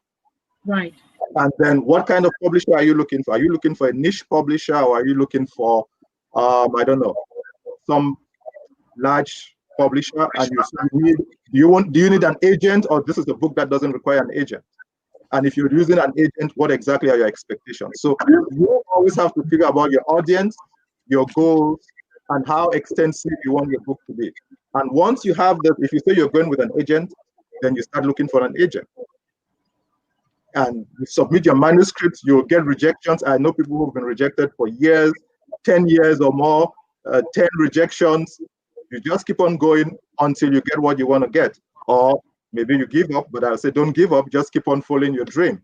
Right. And then what kind of publisher are you looking for? Are you looking for a niche publisher, or are you looking for, I don't know, some large publisher? And do you need an agent, or this is a book that doesn't require an agent? And if you're using an agent, what exactly are your expectations? So you always have to figure out your audience, your goals, and how extensive you want your book to be. And once you have that, if you say you're going with an agent, then you start looking for an agent. And you submit your manuscripts, you'll get rejections. I know people who've been rejected for years, 10 years or more, 10 rejections. You just keep on going until you get what you want to get. Or maybe you give up, but I'll say don't give up, just keep on following your dream.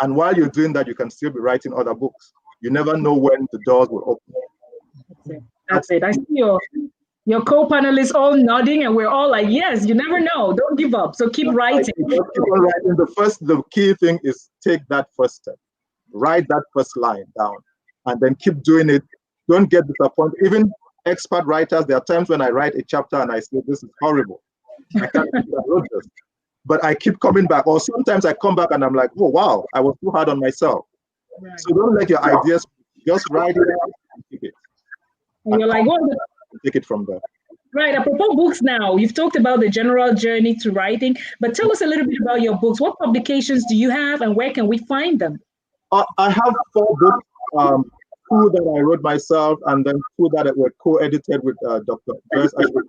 And while you're doing that, you can still be writing other books. You never know when the doors will open. That's it. I see your co-panelists all nodding, and we're all like, yes, you never know. Don't give up. So keep writing. Keep on writing. The key thing is take that first step. Write that first line down, and then keep doing it. Don't get disappointed. Even expert writers, there are times when I write a chapter and I say, this is horrible. I can't believe I wrote this. But I keep coming back. Or sometimes I come back and I'm like, oh, wow, I was too hard on myself. Right. So don't let your ideas, just write it out and keep it. And you're like, what? Take it from there. Right. Apropos books now, you've talked about the general journey to writing, but tell us a little bit about your books. What publications do you have, and where can we find them? I have 4 books, 2 that I wrote myself, and then 2 that were co-edited with Dr. Joyce Ashford.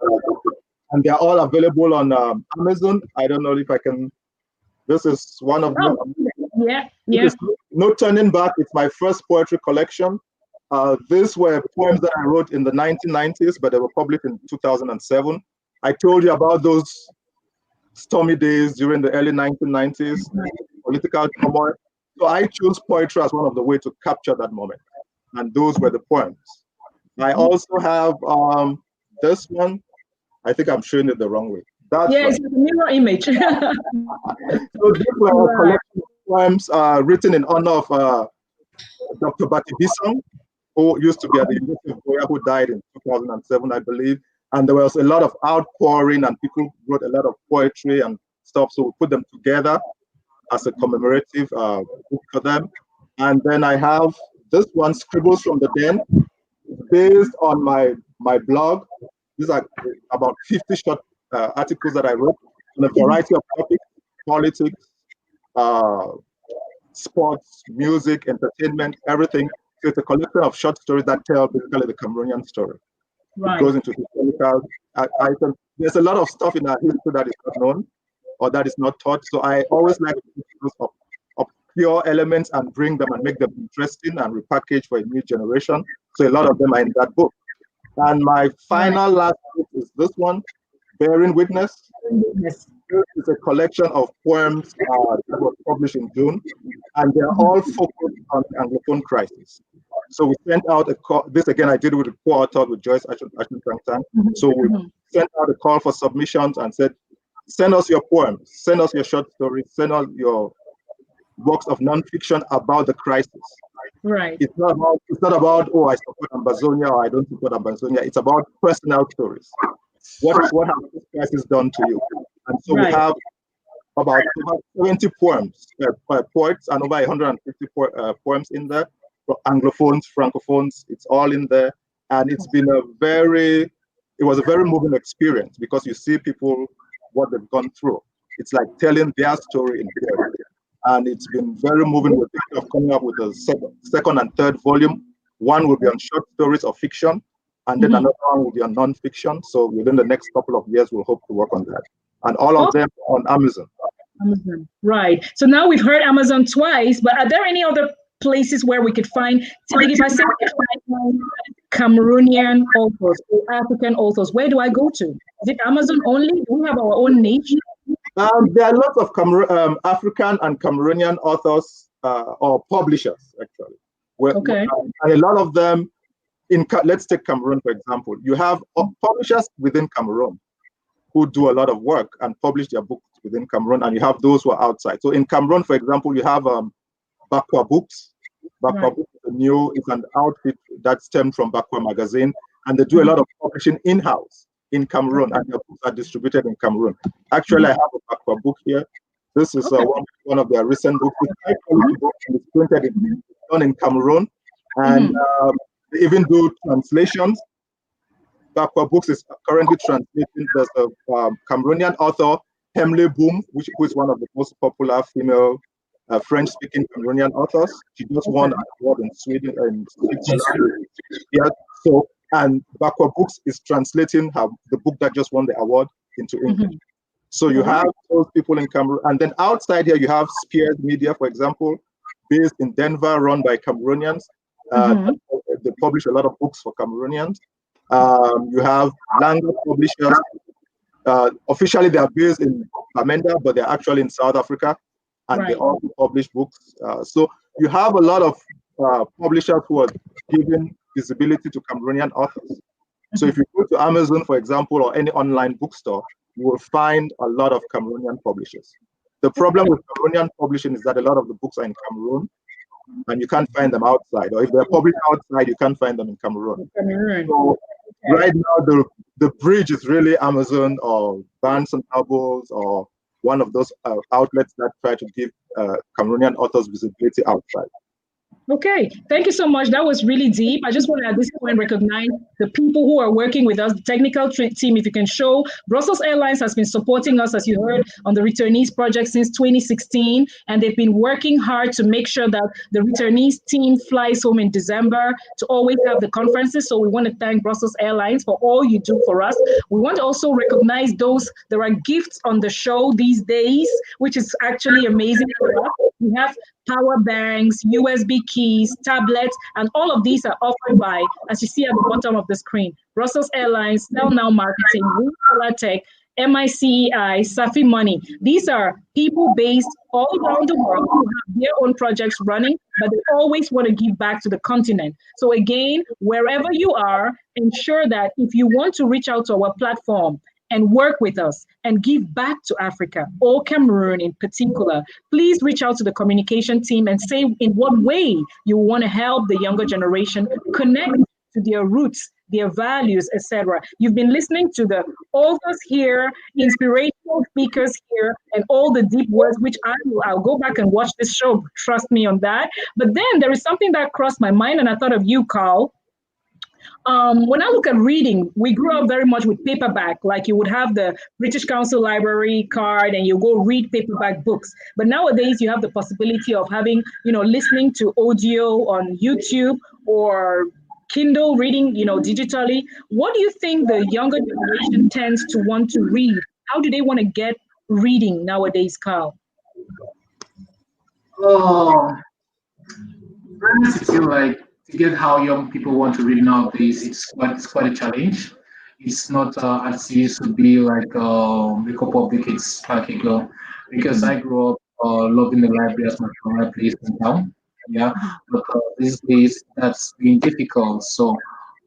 And they're all available on Amazon. I don't know if I can. This is one of them. Yeah. No Turning Back. It's my first poetry collection. These were poems that I wrote in the 1990s, but they were published in 2007. I told you about those stormy days during the early 1990s, political turmoil. So I chose poetry as one of the ways to capture that moment. And those were the poems. I also have this one. I think I'm showing it the wrong way. It's a mirror image. So these were a collection of poems written in honor of Dr. Bati Bisong, who used to be at the University of Goya, who died in 2007, I believe. And there was a lot of outpouring, and people wrote a lot of poetry and stuff. So we put them together as a commemorative book for them. And then I have this one, Scribbles from the Den, based on my blog. These are about 50 short articles that I wrote on a variety of topics: politics, sports, music, entertainment, everything. So it's a collection of short stories that tell basically the Cameroonian story. Right. It goes into historical items. There's a lot of stuff in our history that is not known or that is not taught. So I always like to use obscure elements and bring them and make them interesting and repackage for a new generation. So a lot of them are in that book. And my final last book is this one, Bearing Witness. This is a collection of poems that was published in June, and they're all focused on the Anglophone crisis. So we sent out a call. This again, I did with a co-author with Joyce Ashton. So we sent out a call for submissions and said, send us your poems, send us your short stories, send us your works of nonfiction about the crisis. Right. It's not about oh, I support Ambazonia or I don't support Ambazonia. It's about personal stories. What has this crisis done to you? And so we have about 70 poems, poets, and over 150 poems in there. For Anglophones, Francophones, it's all in there. And it's been it was a very moving experience because you see people, what they've gone through. It's like telling their story in poetry. And it's been very moving. We're thinking of coming up with a second and third volume. One will be on short stories or fiction, and then another one will be on non-fiction. So within the next couple of years, we'll hope to work on that. And all of them on Amazon. Amazon, right. So now we've heard Amazon twice, but are there any other places where we could find, like if I say Cameroonian authors or African authors, where do I go to? Is it Amazon only? Do we have our own niche? There are lots of African and Cameroonian authors or publishers, actually. And a lot of them, let's take Cameroon, for example. You have publishers within Cameroon who do a lot of work and publish their books within Cameroon, and you have those who are outside. So in Cameroon, for example, you have Bakwa Books. Bakwa Books is it's an outfit that stemmed from Bakwa magazine, and they do a lot of publishing in-house in Cameroon, and their books are distributed in Cameroon. Actually, I have a Bakwa book here. This is one of their recent books. It's a high-quality book, and it's printed done in Cameroon, and they even do translations. Bakwa Books is currently translating. There's a Cameroonian author, Hemle Boom, who is one of the most popular female French-speaking Cameroonian authors. She just won an award in Sweden and Switzerland. Yeah, so, and Bakwa Books is translating the book that just won the award into English. So you have those people in Cameroon, and then outside here you have Spears Media, for example, based in Denver, run by Cameroonians. They publish a lot of books for Cameroonians. You have Langa publishers. Officially, they are based in Bamenda, but they're actually in South Africa, and they also publish books. So you have a lot of publishers who are giving visibility to Cameroonian authors. So if you go to Amazon, for example, or any online bookstore, you will find a lot of Cameroonian publishers. The problem with Cameroonian publishing is that a lot of the books are in Cameroon, and you can't find them outside. Or if they're published outside, you can't find them in Cameroon. So right now, the bridge is really Amazon or Barnes and Nobles or one of those outlets that try to give Cameroonian authors visibility outside. Okay, thank you so much. That was really deep. I just want to at this point recognize the people who are working with us, the technical team. If you can show, Brussels Airlines has been supporting us, as you heard, on the returnees project since 2016, and they've been working hard to make sure that the returnees team flies home in December to always have the conferences. So we want to thank Brussels Airlines for all you do for us. We want to also recognize those. There are gifts on the show these days, which is actually amazing for us. We have power banks, USB keys, tablets, and all of these are offered by, as you see at the bottom of the screen, Brussels Airlines, Sell Now Marketing, Solar Tech, MICEI, Safi Money. These are people based all around the world who have their own projects running, but they always want to give back to the continent. So again, wherever you are, ensure that if you want to reach out to our platform and work with us and give back to Africa or Cameroon in particular, please reach out to the communication team and say in what way you want to help the younger generation connect to their roots, their values, etc. You've been listening to the authors here, inspirational speakers here, and all the deep words, which I'll go back and watch this show, trust me on that. But then there is something that crossed my mind, and I thought of you, Carl. When I look at reading, we grew up very much with paperback, like you would have the British Council Library card and you go read paperback books. But nowadays you have the possibility of having, listening to audio on YouTube or Kindle reading, digitally. What do you think the younger generation tends to want to read? How do they want to get reading nowadays, Carl? Oh, I feel like to get how young people want to read nowadays, it's quite a challenge. It's not as it used to be like a couple of decades back ago, because I grew up loving the library as my favorite place in town. Yeah, but these days that's been difficult. So,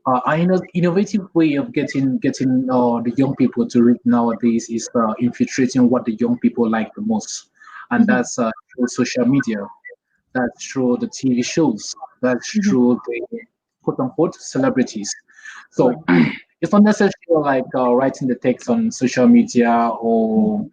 an innovative way of getting the young people to read nowadays is infiltrating what the young people like the most, and that's through social media. That's through the TV shows. That's through the quote-unquote celebrities. So it's not necessarily like writing the text on social media or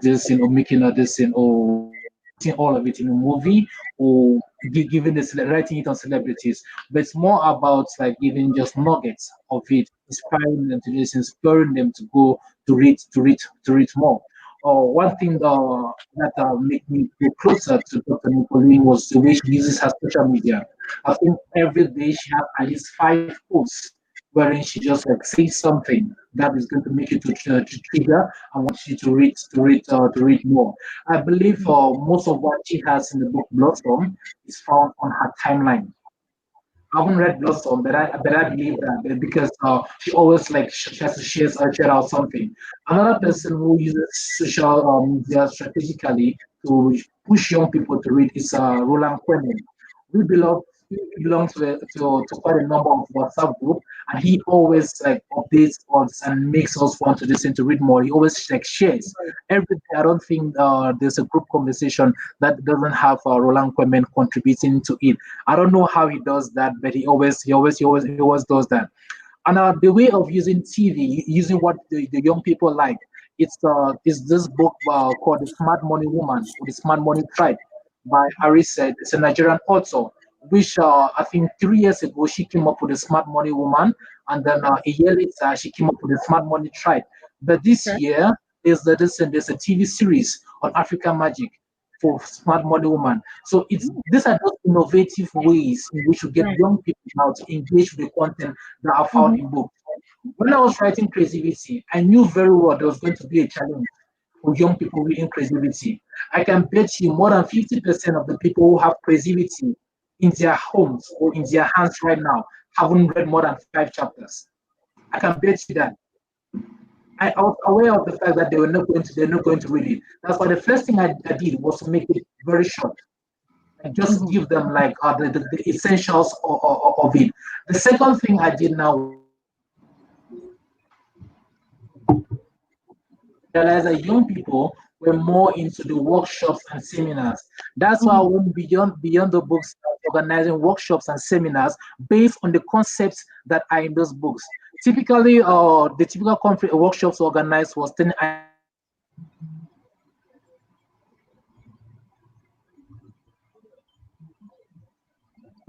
this or making a this or putting all of it in a movie or giving writing it on celebrities. But it's more about like giving just nuggets of it, inspiring them to this, inspiring them to go to read more. One thing that made me go closer to Dr. Nicolene was the way she uses her social media. I think every day she has at least 5 posts wherein she just like says something that is going to make you to trigger and want you to read more. I believe most of what she has in the book Blossom is found on her timeline. I haven't read Blossom, but I believe that because she always like she has to share out something. Another person who uses social media strategically to push young people to read is Roland Quemen. We belong he belongs to quite a number of WhatsApp group, and he always like updates us and makes us want to listen to read more. He always like shares everything. I don't think there's a group conversation that doesn't have Roland Quemen contributing to it. I don't know how he does that, but he always does that. And the way of using TV, using what the young people like, it's this book called The Smart Money Woman or The Smart Money Tribe by Harris said. It's a Nigerian author, which I think 3 years ago she came up with The Smart Money Woman, and then a year later she came up with The Smart Money Tribe. But this year there's a TV series on African Magic for Smart Money Woman. So these are those innovative ways in which we get young people now to engage with the content that are found in books. When I was writing creativity, I knew very well there was going to be a challenge for young people reading creativity. I can bet you more than 50% of the people who have creativity in their homes or in their hands right now haven't read more than 5 chapters. I can bet you that. I was aware of the fact that they're not going to read it. That's why the first thing I did was to make it very short and just give them like the essentials of it. The second thing I did now realize that young people were more into the workshops and seminars. That's why I went beyond the books, organizing workshops and seminars based on the concepts that are in those books. Typically, the typical conference workshops organized was 10.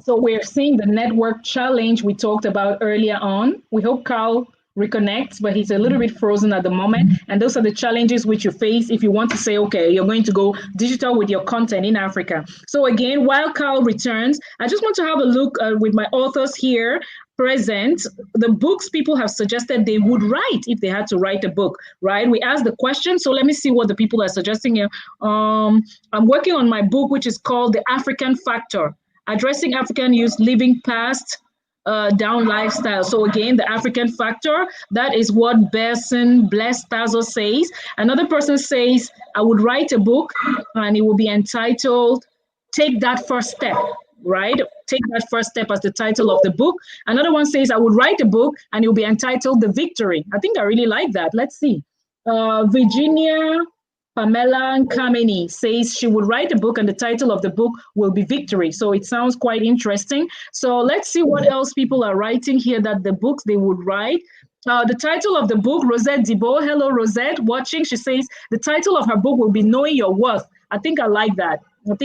So we're seeing the network challenge we talked about earlier on. We hope Carl reconnects, but he's a little bit frozen at the moment. And those are the challenges which you face if you want to say, okay, you're going to go digital with your content in Africa. So again, while Carl returns, I just want to have a look with my authors here present, the books people have suggested they would write if they had to write a book, right? We asked the question, so let me see what the people are suggesting here. I'm working on my book, which is called The African Factor, Addressing African Youth Living Past Down Lifestyle. So again, the African Factor, that is what Blessed Tazo says. Another person says, I would write a book and it will be entitled, Take That First Step, right? Take That First Step as the title of the book. Another one says, I would write a book and it will be entitled The Victory. I think I really like that. Let's see. Virginia Pamela Kameni says she would write a book and the title of the book will be Victory. So it sounds quite interesting. So let's see what else people are writing here that the books they would write. The title of the book, Rosette Dibo. Hello, Rosette, watching. She says the title of her book will be Knowing Your Worth. I think I like that. What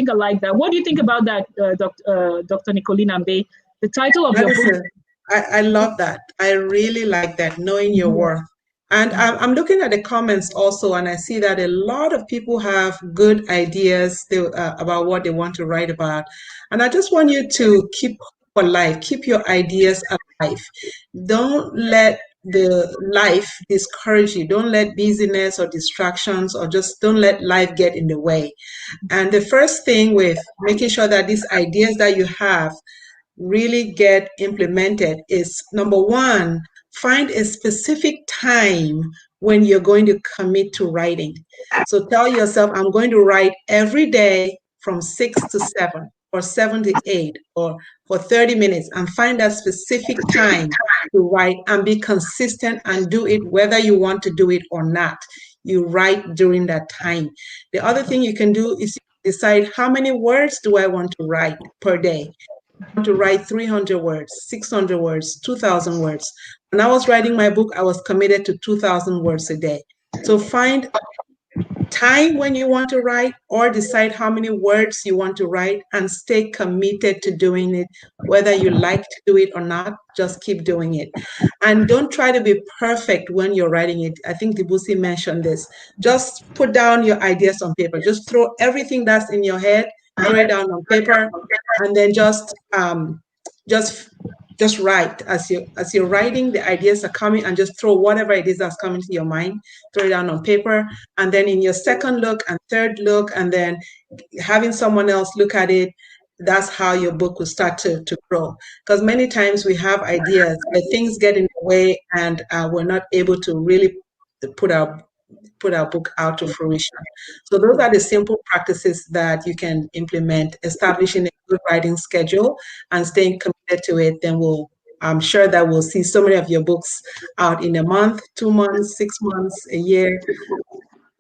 do you think about that, Dr. Nicoline Ambe? The title of your book. I love that. I really like that, Knowing Your Worth. And I'm looking at the comments also, and I see that a lot of people have good ideas about what they want to write about. And I just want you to keep alive, keep your ideas alive. Don't let the life discourage you. Don't let busyness or distractions or just don't let life get in the way. And the first thing with making sure that these ideas that you have really get implemented is, number one, find a specific time when you're going to commit to writing. So tell yourself, I'm going to write every day from 6 to 7 or 7 to 8 or for 30 minutes, and find that specific time to write and be consistent and do it whether you want to do it or not. You write during that time. The other thing you can do is decide, how many words do I want to write per day? To write 300 words, 600 words, 2,000 words. When I was writing my book, I was committed to 2,000 words a day. So find time when you want to write, or decide how many words you want to write and stay committed to doing it. Whether you like to do it or not, just keep doing it. And don't try to be perfect when you're writing it. I think Debussy mentioned this. Just put down your ideas on paper. Just throw everything that's in your head, throw it down on paper, and then just write. As you're writing, the ideas are coming, and just throw whatever it is that's coming to your mind, throw it down on paper. And then in your second look and third look, and then having someone else look at it, that's how your book will start to grow. Because many times we have ideas, but things get in the way, and we're not able to really put our book out to fruition. So those are the simple practices that you can implement: establishing a good writing schedule and staying committed to it, then I'm sure that we'll see so many of your books out in a month, 2 months, 6 months, a year.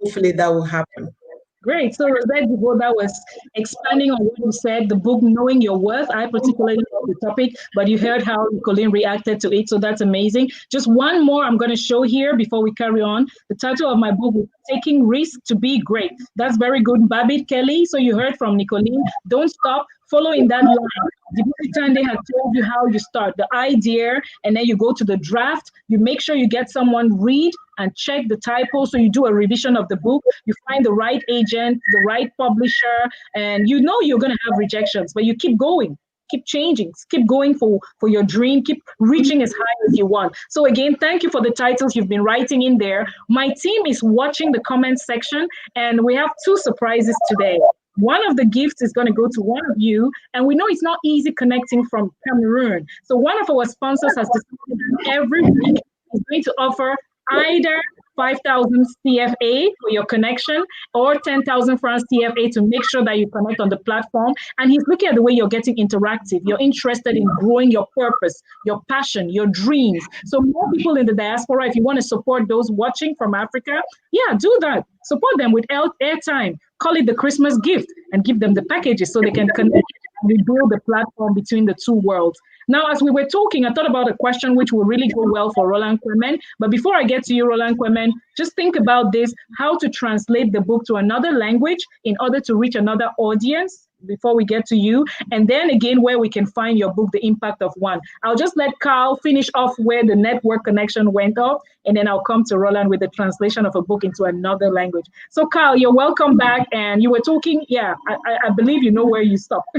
Hopefully that will happen. Great. So Rosette Devoda was expanding on what you said, the book Knowing Your Worth. I particularly love the topic, but you heard how Colleen reacted to it. So that's amazing. Just one more I'm going to show here before we carry on. The title of my book is Taking Risks to Be Great. That's very good, Babbitt Kelly. So you heard from Nicolene. Don't stop. Follow in that line. They have told you how you start the idea, and then you go to the draft. You make sure you get someone read and check the typo. So you do a revision of the book. You find the right agent, the right publisher, and you know you're going to have rejections, but you keep going. Keep changing, keep going for your dream, keep reaching as high as you want. So again, thank you for the titles you've been writing in there. My team is watching the comment section, and we have 2 surprises today. One of the gifts is going to go to one of you, and we know it's not easy connecting from Cameroon. So one of our sponsors has decided that every week is going to offer either 5,000 CFA for your connection or 10,000 francs CFA to make sure that you connect on the platform. And he's looking at the way you're getting interactive. You're interested in growing your purpose, your passion, your dreams. So more people in the diaspora, if you want to support those watching from Africa, yeah, do that. Support them with airtime. Call it the Christmas gift and give them the packages so they can connect and rebuild the platform between the 2 worlds. Now, as we were talking, I thought about a question which will really go well for Roland Quemen. But before I get to you, Roland Quemen, just think about this, how to translate the book to another language in order to reach another audience before we get to you. And then again, where we can find your book, The Impact of One. I'll just let Carl finish off where the network connection went off, and then I'll come to Roland with the translation of a book into another language. So Carl, you're welcome back. And you were talking, yeah, I believe you know where you stopped.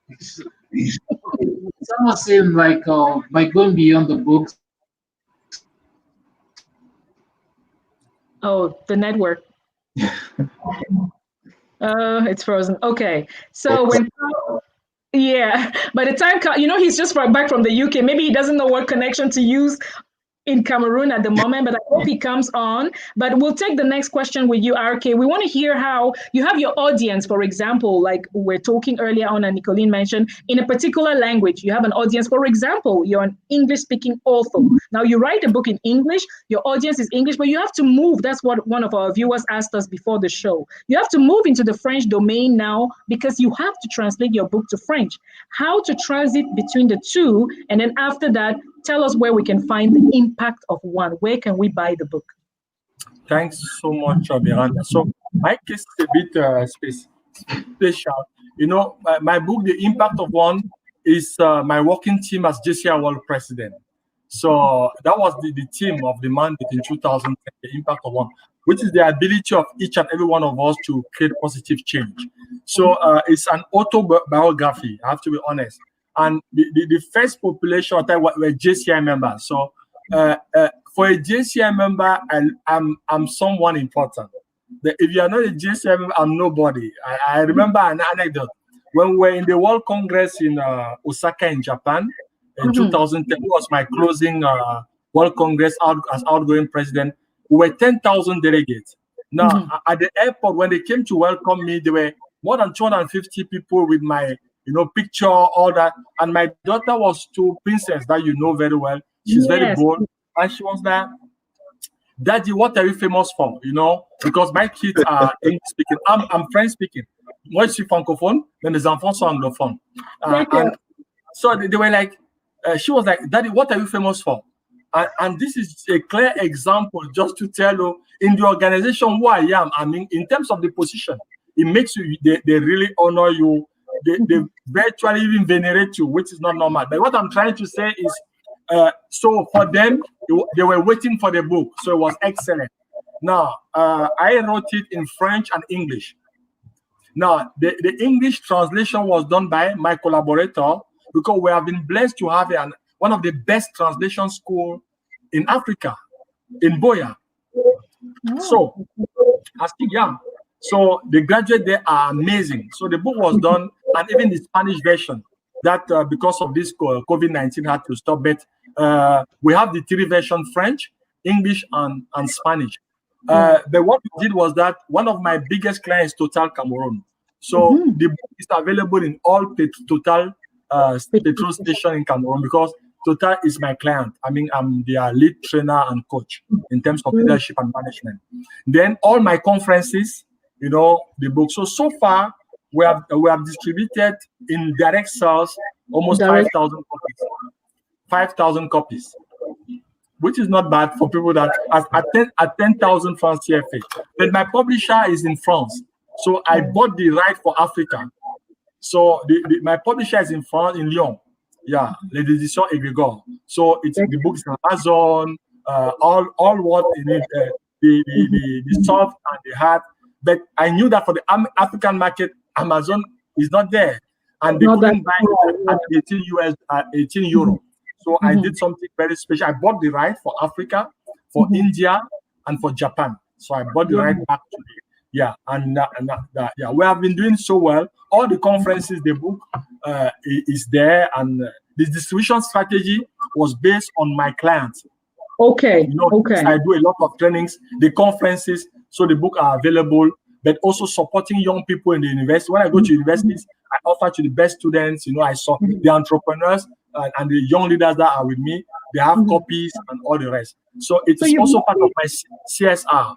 It's almost seemed like by going beyond the books. Oh, the network. It's frozen. Okay. So when yeah, by the time he's just back from the UK, maybe he doesn't know what connection to use in Cameroon at the moment, but I hope he comes on. But we'll take the next question with you, RK. We want to hear how you have your audience, for example, like we're talking earlier on and Nicolene mentioned, in a particular language, you have an audience. For example, you're an English-speaking author. Now you write a book in English, your audience is English, but you have to move. That's what one of our viewers asked us before the show. You have to move into the French domain now because you have to translate your book to French. How to transit between the 2, and then after that, tell us where we can find the impact of one. Where can we buy the book? Thanks so much, Miranda. So my case is a bit special. My book, The Impact of One, is my working team as JCI World President. So that was the theme of the mandate in 2010, The Impact of One, which is the ability of each and every one of us to create positive change. So it's an autobiography, I have to be honest. And the first population of that were JCI members. So for a JCI member, I'm someone important. If you are not a JCI member, I'm nobody. I remember an anecdote. When we were in the World Congress in Osaka in Japan in 2010, it was my closing World Congress as outgoing president. We were 10,000 delegates. Now, at the airport, when they came to welcome me, there were more than 250 people with my picture, all that. And my daughter was to Princess that you know very well. She's very bold. And she was like, Daddy, what are you famous for? Because my kids are English speaking. I'm French speaking. Moi, je suis francophone, mais mes enfants sont anglophones. And so they were like, she was like, Daddy, what are you famous for? And this is a clear example just to tell you, in the organization who I am, I mean, in terms of the position, it makes you, they really honor you. They virtually even venerate you, which is not normal. But what I'm trying to say is, so for them, they were waiting for the book. So it was excellent. Now, I wrote it in French and English. Now, the English translation was done by my collaborator because we have been blessed to have one of the best translation schools in Africa, in Boya. So, I still young. So the graduates there are amazing. So the book was done, and even the Spanish version that because of this COVID-19 had to stop. But we have the 3 versions: French, English, and Spanish. But what we did was that one of my biggest clients, Total Cameroon, So the book is available in all Total petrol station in Cameroon, because Total is my client. I mean, I'm their lead trainer and coach in terms of leadership and management. Then all my conferences, you know, the book. So far, we have distributed in direct sales almost 5,000 copies. 5,000 copies, which is not bad for people that at 10,000 francs CFA. But my publisher is in France, so I bought the right for Africa. So my publisher is in France, in Lyon. Yeah, Les Éditions Egregor. So the book is on Amazon, all what in it, the soft and the hard. But I knew that for the African market, Amazon is not there, and they couldn't buy it at 18 euro. So I did something very special. I bought the right for Africa, for India, and for Japan. So I bought the right back to the we have been doing so well. All the conferences, the book is there, and the distribution strategy was based on my clients. Okay. You know, I do a lot of trainings, the conferences, so the book are available, but also supporting young people in the university. When I go to universities, I offer to the best students. You know, I saw the entrepreneurs and the young leaders that are with me. They have copies and all the rest. So it's also part of my CSR.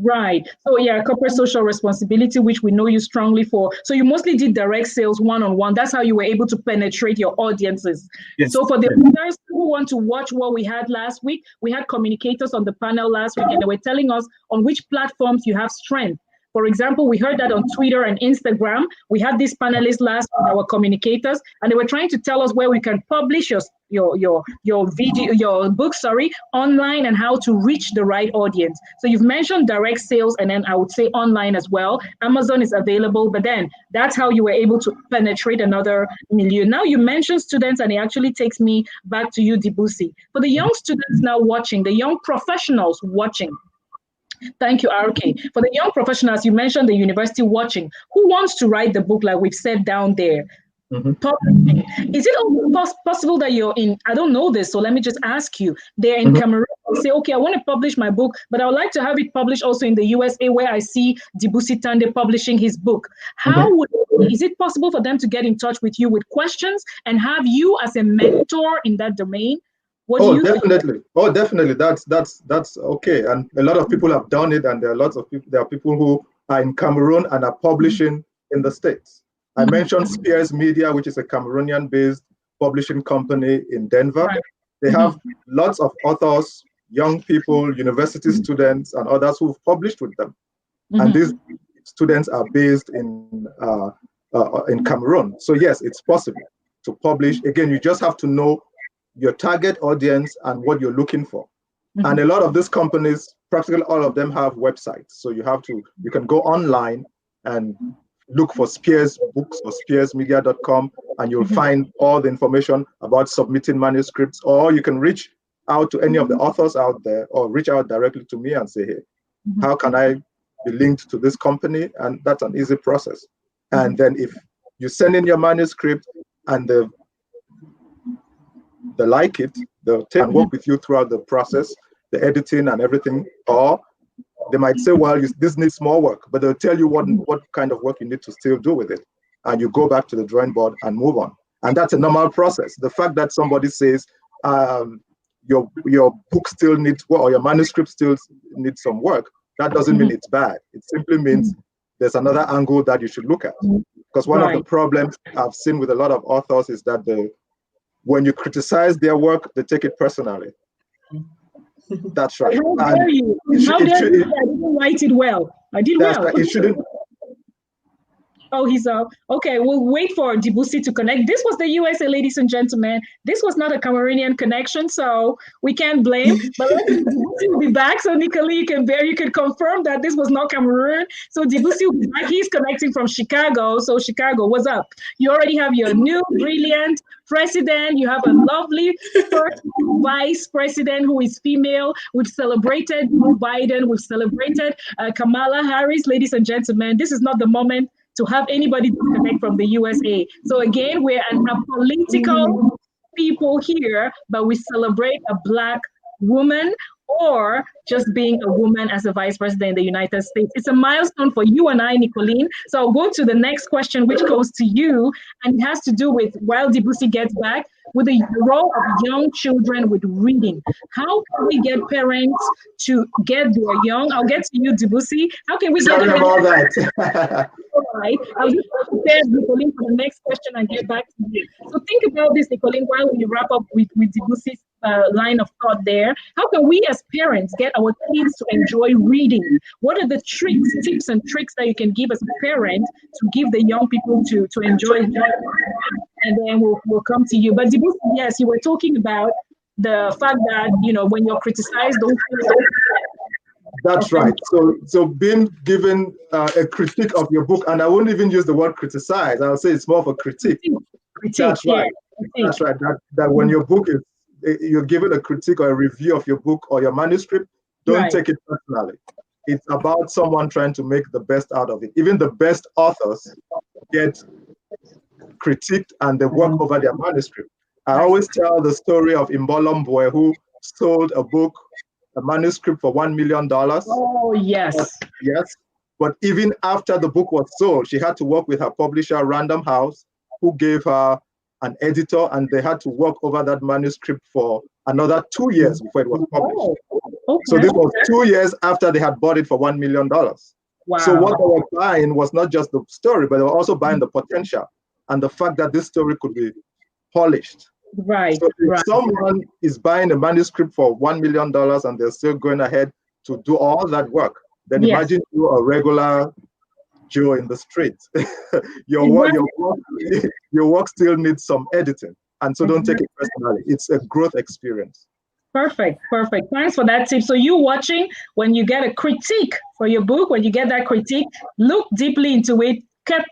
Right. So yeah, corporate social responsibility, which we know you strongly for. So you mostly did direct sales one-on-one. That's how you were able to penetrate your audiences. Yes. So for the others who want to watch what we had last week, we had communicators on the panel last week, and they were telling us on which platforms you have strength. For example, we heard that on Twitter and Instagram. We had these panelists last week, our communicators, and they were trying to tell us where we can publish your book, online, and how to reach the right audience. So you've mentioned direct sales, and then I would say online as well. Amazon is available, but then that's how you were able to penetrate another million. Now you mentioned students, and it actually takes me back to you, Debussy. For the young students now watching, the young professionals watching, thank you, RK. For the young professionals, you mentioned the university watching. Who wants to write the book like we've said down there? Publishing. Is it also possible that you're in, I don't know this, so let me just ask you, they're in Cameroon, they say, okay, I want to publish my book, but I would like to have it published also in the USA, where I see Debussy Tande publishing his book. Is it possible for them to get in touch with you with questions and have you as a mentor in that domain? What do you definitely think? Oh, definitely. That's okay. And a lot of people have done it, and there are people who are in Cameroon and are publishing in the States. I mentioned Spears Media, which is a Cameroonian-based publishing company in Denver. Right. They have lots of authors, young people, university students, and others who've published with them. And these students are based in Cameroon. So yes, it's possible to publish. Again, you just have to know your target audience and what you're looking for. And a lot of these companies, practically all of them, have websites. So you can go online and look for Spears Books or spearsmedia.com, and you'll find all the information about submitting manuscripts, or you can reach out to any of the authors out there, or reach out directly to me and say, hey, how can I be linked to this company? And that's an easy process. And then if you send in your manuscript and they like it, they'll take and work with you throughout the process, the editing and everything. Or they might say, well, this needs more work, but they'll tell you what kind of work you need to still do with it. And you go back to the drawing board and move on. And that's a normal process. The fact that somebody says your book still needs work, or your manuscript still needs some work, that doesn't mean it's bad. It simply means there's another angle that you should look at. Because one of the problems I've seen with a lot of authors is that when you criticize their work, they take it personally. That's right. How dare you? I didn't write it well. I did well. Right. It shouldn't. Oh, he's up. Okay, we'll wait for Debussy to connect. This was the USA, ladies and gentlemen. This was not a Cameroonian connection, so we can't blame. But Debussy will be back. So Nicole, you can confirm that this was not Cameroon. So Debussy will be back. He's connecting from Chicago. So Chicago, what's up? You already have your new brilliant president. You have a lovely first vice president who is female. We've celebrated Joe Biden. We've celebrated Kamala Harris. Ladies and gentlemen, this is not the moment to have anybody disconnect from the USA. So again, we're a political people here, but we celebrate a Black woman or just being a woman as a vice president in the United States. It's a milestone for you and I, Nicolene. So I'll go to the next question, which goes to you, and it has to do with, while Debussy gets back, with the role of young children with reading. How can we get parents to get their young? I'll get to you, Debussy. How can we Sorry get about that. all right. I'll just prepare Nicolene for the next question and get back to you. So think about this, Nicolene, while we wrap up with Debussy's line of thought there. How can we as parents get our kids to enjoy reading? What are the tricks, tips and tricks that you can give as a parent to give the young people to enjoy reading? And then we'll come to you. But Debussy, yes, you were talking about the fact that, you know, when you're criticized, don't feel That's right. So being given a critique of your book, and I won't even use the word criticize. I'll say it's more of a critique. That's right. That's right. That when your book is, you're given a critique or a review of your book or your manuscript, don't take it personally. It's about someone trying to make the best out of it. Even the best authors get critiqued and they work over their manuscript. I always tell the story of Mbolombwe, who sold a manuscript for $1 million. Oh, yes. Yes. But even after the book was sold, she had to work with her publisher, Random House, who gave her an editor, and they had to work over that manuscript for another 2 years before it was published. Okay. So this was 2 years after they had bought it for $1 million. Wow. So what they were buying was not just the story, but they were also buying the potential and the fact that this story could be polished. Right. So if someone is buying a manuscript for $1 million and they're still going ahead to do all that work, then imagine you a regular Joe in the street. your work still needs some editing. And so don't take it personally. It's a growth experience. Perfect. Thanks for that tip. So you watching, when you get a critique for your book, when you get that critique, look deeply into it.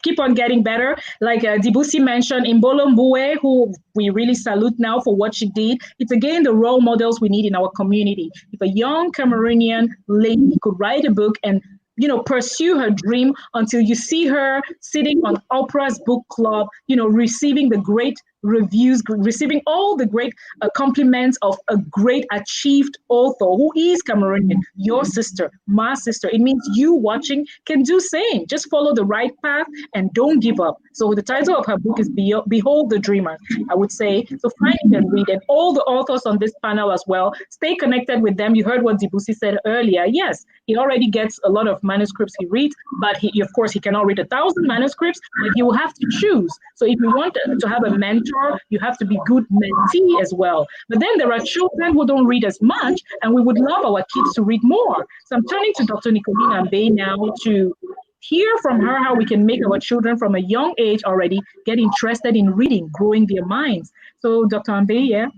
Keep on getting better. Like Debussy mentioned, Mbolombwe, who we really salute now for what she did. It's again the role models we need in our community. If a young Cameroonian lady could write a book and, you know, pursue her dream until you see her sitting on OPRAH's book club, you know, receiving the great reviews, receiving all the great compliments of a great achieved author who is Cameroonian, your sister, my sister. It means you watching can do same. Just follow the right path and don't give up. So the title of her book is Behold the Dreamer, I would say. So find it and read it. All the authors on this panel as well, stay connected with them. You heard what Debussy said earlier. Yes, he already gets a lot of manuscripts he reads, but he, of course, he cannot read 1,000 manuscripts, but he will have to choose. So if you want to have a mentor, you have to be good mentee as well. But then there are children who don't read as much, and we would love our kids to read more. So I'm turning to Dr. Nicolene Ambey now to hear from her how we can make our children from a young age already get interested in reading, growing their minds. So Dr. Ambey,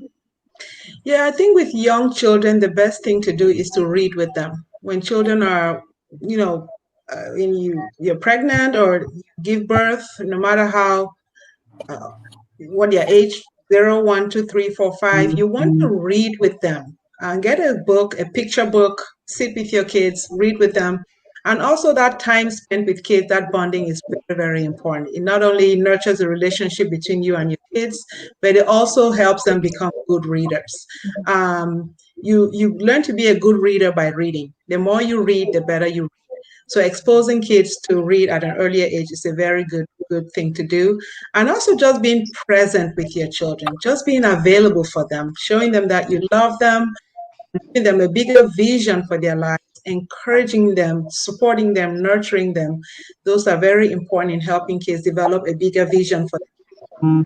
Yeah, I think with young children, the best thing to do is to read with them. When children are, you know, when you're pregnant or you give birth, no matter how, what their age, 0, 1, 2, 3, 4, 5, you want to read with them and get a book, a picture book, sit with your kids, read with them. And also that time spent with kids, that bonding is very, very important. It not only nurtures a relationship between you and your kids, but it also helps them become good readers. You learn to be a good reader by reading. The more you read, the better you read. So exposing kids to read at an earlier age is a very good thing to do. And also just being present with your children, just being available for them, showing them that you love them, giving them a bigger vision for their lives, encouraging them, supporting them, nurturing them. Those are very important in helping kids develop a bigger vision for them.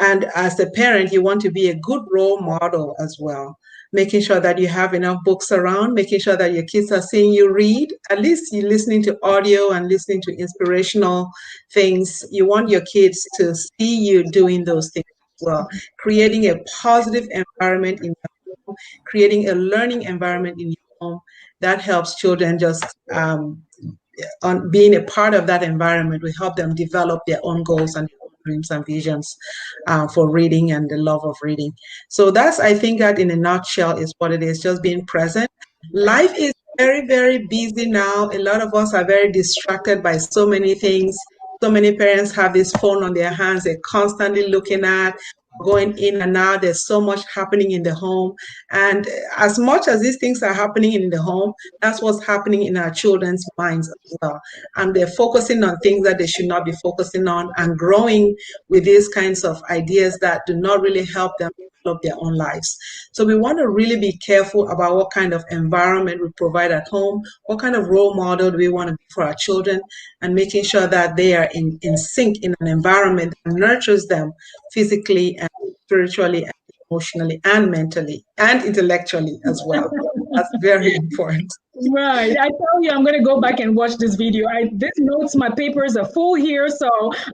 And as a parent, you want to be a good role model as well, making sure that you have enough books around, making sure that your kids are seeing you read. At least you're listening to audio and listening to inspirational things. You want your kids to see you doing those things as well, creating a positive environment in your home, creating a learning environment in your home. That helps children just on being a part of that environment will help them develop their own goals and dreams and visions for reading and the love of reading. So that's, I think that in a nutshell is what it is, just being present. Life is very, very busy now. A lot of us are very distracted by so many things. So many parents have this phone on their hands they're constantly looking at. going in and out. There's so much happening in the home. And as much as these things are happening in the home, that's what's happening in our children's minds as well. And they're focusing on things that they should not be focusing on and growing with these kinds of ideas that do not really help them develop their own lives. So we want to really be careful about what kind of environment we provide at home, what kind of role model do we want to be for our children, and making sure that they are in sync in an environment that nurtures them physically and spiritually and emotionally and mentally and intellectually as well. That's very important. Right. I tell you, I'm going to go back and watch this video. This notes, my papers are full here. So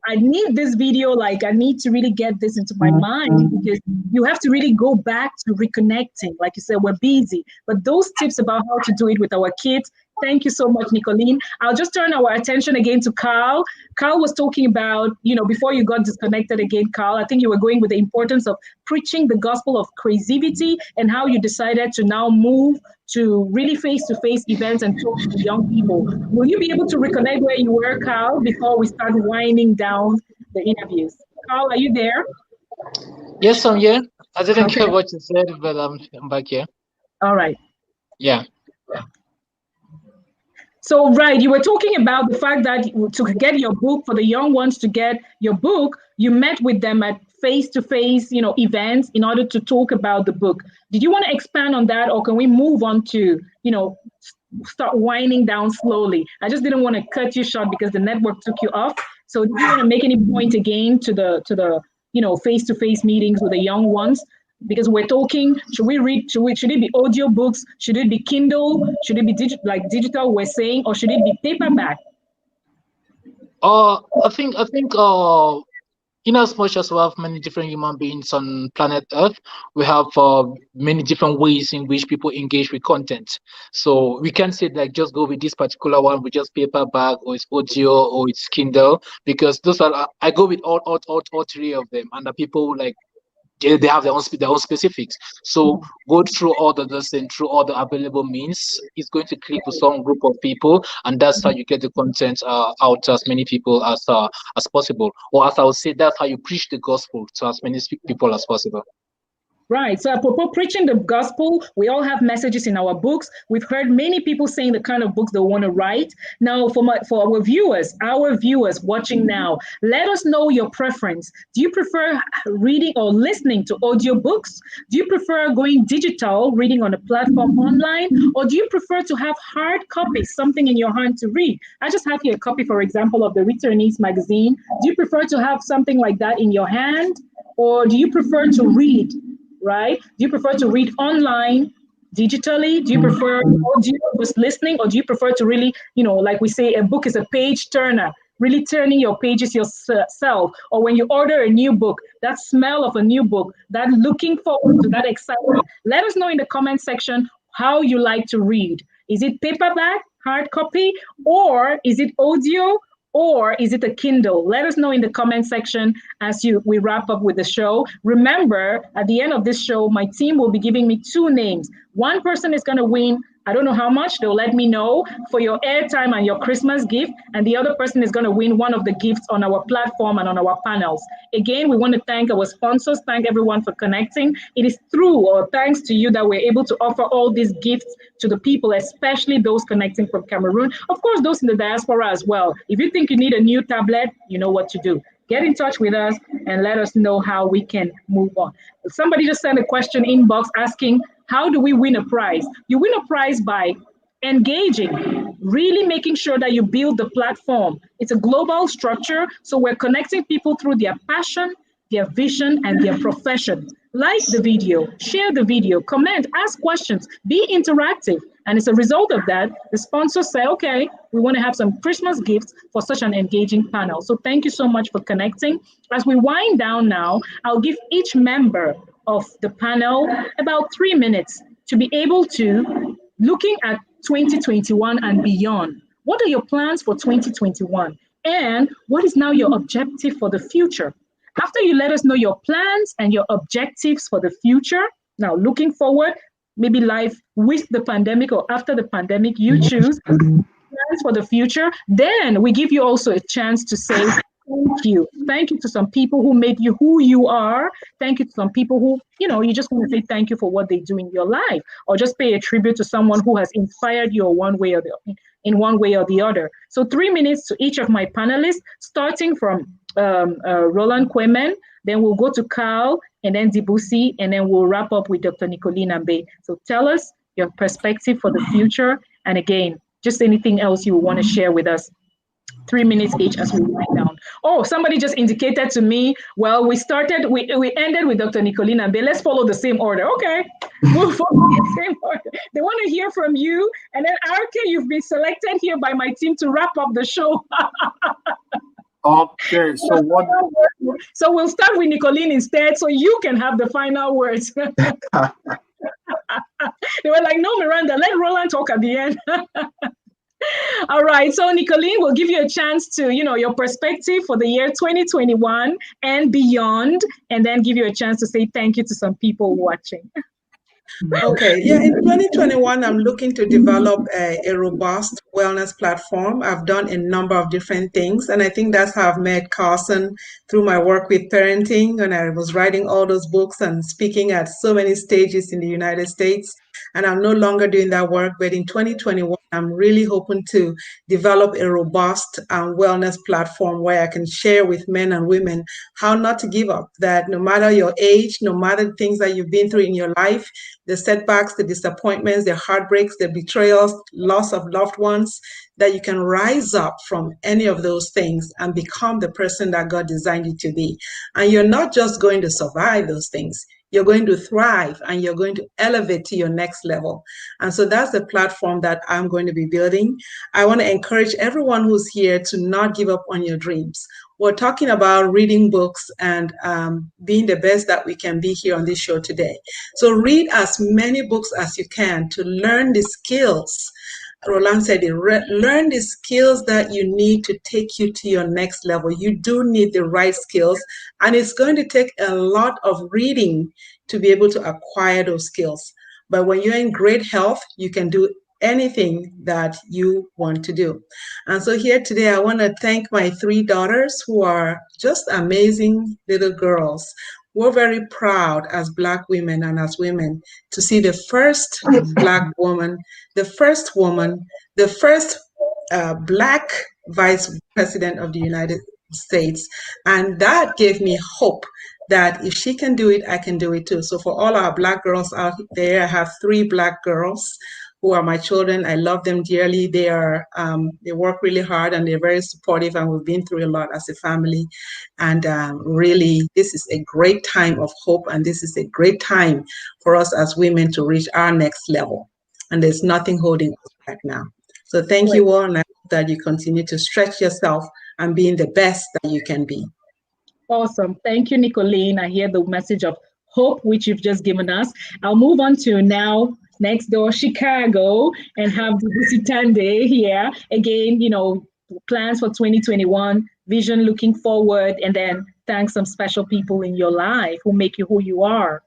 I need this video. Like, I need to really get this into my mind, because you have to really go back to reconnecting. Like you said, we're busy. But those tips about how to do it with our kids, thank you so much, Nicolene. I'll just turn our attention again to Carl. Carl was talking about, before you got disconnected again, Carl, I think you were going with the importance of preaching the gospel of creativity and how you decided to now move to really face-to-face events and talk to the young people. Will you be able to reconnect where you were, Carl, before we start winding down the interviews? Carl, are you there? Yes, I'm here. I didn't hear what you said, but I'm back here. All right. Yeah. So, right, you were talking about the fact that to get your book, for the young ones to get your book, you met with them at face-to-face, events in order to talk about the book. Did you want to expand on that, or can we move on to, start winding down slowly? I just didn't want to cut you short because the network took you off. So do you want to make any point again to the face-to-face meetings with the young ones? Because we're talking, should it be audio books? Should it be Kindle? Should it be digital, we're saying, or should it be paperback? I think in as much as we have many different human beings on planet Earth, we have many different ways in which people engage with content. So we can't say like just go with this particular one with just paperback, or it's audio, or it's Kindle, because those are, I go with all three of them, and the people like they have their own specifics. So go through all those and through all the available means, it's going to click with some group of people, and that's how you get the content out to as many people as possible. Or as I would say, that's how you preach the gospel to as many people as possible. Right. So apropos preaching the gospel, we all have messages in our books. We've heard many people saying the kind of books they want to write. Now, for our viewers watching now, let us know your preference. Do you prefer reading or listening to audiobooks? Do you prefer going digital, reading on a platform online? Or do you prefer to have hard copies, something in your hand to read? I just have here a copy, for example, of the Returnees magazine. Do you prefer to have something like that in your hand? Or do you prefer to read? Right? Do you prefer to read online, digitally? Do you prefer audio, just listening? Or do you prefer to really, like we say, a book is a page turner, really turning your pages yourself? Or when you order a new book, that smell of a new book, that looking forward to that excitement. Let us know in the comment section how you like to read. Is it paperback, hard copy, or is it audio? Or is it a Kindle? Let us know in the comment section as we wrap up with the show. Remember, at the end of this show, my team will be giving me 2 names. One person is going to win, I don't know how much, they'll let me know, for your airtime and your Christmas gift. And the other person is going to win one of the gifts on our platform and on our panels. Again, we want to thank our sponsors, thank everyone for connecting. It is through or thanks to you that we're able to offer all these gifts to the people, especially those connecting from Cameroon. Of course, those in the diaspora as well. If you think you need a new tablet, you know what to do. Get in touch with us and let us know how we can move on. Somebody just sent a question inbox asking, how do we win a prize? You win a prize by engaging, really making sure that you build the platform. It's a global structure, so we're connecting people through their passion, their vision, and their profession. Like the video, share the video, comment, ask questions, be interactive. And as a result of that, the sponsors say, okay, we want to have some Christmas gifts for such an engaging panel. So thank you so much for connecting. As we wind down now, I'll give each member of the panel about 3 minutes to be able to, looking at 2021 and beyond, what are your plans for 2021? And what is now your objective for the future? After you let us know your plans and your objectives for the future, now looking forward, maybe life with the pandemic or after the pandemic, you choose plans for the future. Then we give you also a chance to say thank you. Thank you to some people who made you who you are. Thank you to some people who, you just want to say thank you for what they do in your life, or just pay a tribute to someone who has inspired you in one way or the other. So 3 minutes to each of my panelists, starting from Roland Kwemen, then we'll go to Carl, and then Dibusi, and then we'll wrap up with Dr. Nicoline Ambe. So tell us your perspective for the future, and again, just anything else you want to share with us. 3 minutes each as we wind down. Oh, somebody just indicated to me, well, we ended with Dr. Nicoline Ambe. Let's follow the same order. Okay, we'll follow the same order. They want to hear from you. And then, RK, you've been selected here by my team to wrap up the show. Okay, so what? So we'll start with Nicoline instead, so you can have the final words. They were like, no, Miranda, let Roland talk at the end. All right, so Nicoline, will give you a chance to, your perspective for the year 2021 and beyond, and then give you a chance to say thank you to some people watching. Okay, yeah, in 2021, I'm looking to develop a robust wellness platform. I've done a number of different things, and I think that's how I've met Carson through my work with parenting, and I was writing all those books and speaking at so many stages in the United States. And I'm no longer doing that work, but in 2021, I'm really hoping to develop a robust wellness platform where I can share with men and women how not to give up, that no matter your age, no matter the things that you've been through in your life, the setbacks, the disappointments, the heartbreaks, the betrayals, loss of loved ones, that you can rise up from any of those things and become the person that God designed you to be. And you're not just going to survive those things. You're going to thrive, and you're going to elevate to your next level. And so that's the platform that I'm going to be building. I want to encourage everyone who's here to not give up on your dreams. We're talking about reading books and being the best that we can be here on this show today. So read as many books as you can to learn the skills. Roland said it, learn the skills that you need to take you to your next level. You do need the right skills, and it's going to take a lot of reading to be able to acquire those skills. But when you're in great health, you can do anything that you want to do. And so here today, I want to thank my 3 daughters who are just amazing little girls. We're very proud as Black women and as women to see the first Black woman, the first woman, the first Black vice president of the United States. And that gave me hope that if she can do it, I can do it too. So for all our Black girls out there, I have 3 Black girls who are my children. I love them dearly. They work really hard, and they're very supportive, and we've been through a lot as a family. And really, this is a great time of hope, and this is a great time for us as women to reach our next level. And there's nothing holding us back now. So thank you all, and I hope that you continue to stretch yourself and being the best that you can be. Awesome. Thank you, Nicoline. I hear the message of hope, which you've just given us. I'll move on to now next door, Chicago, and have Dibusi Tande here. Again, plans for 2021, vision looking forward, and then thank some special people in your life who make you who you are.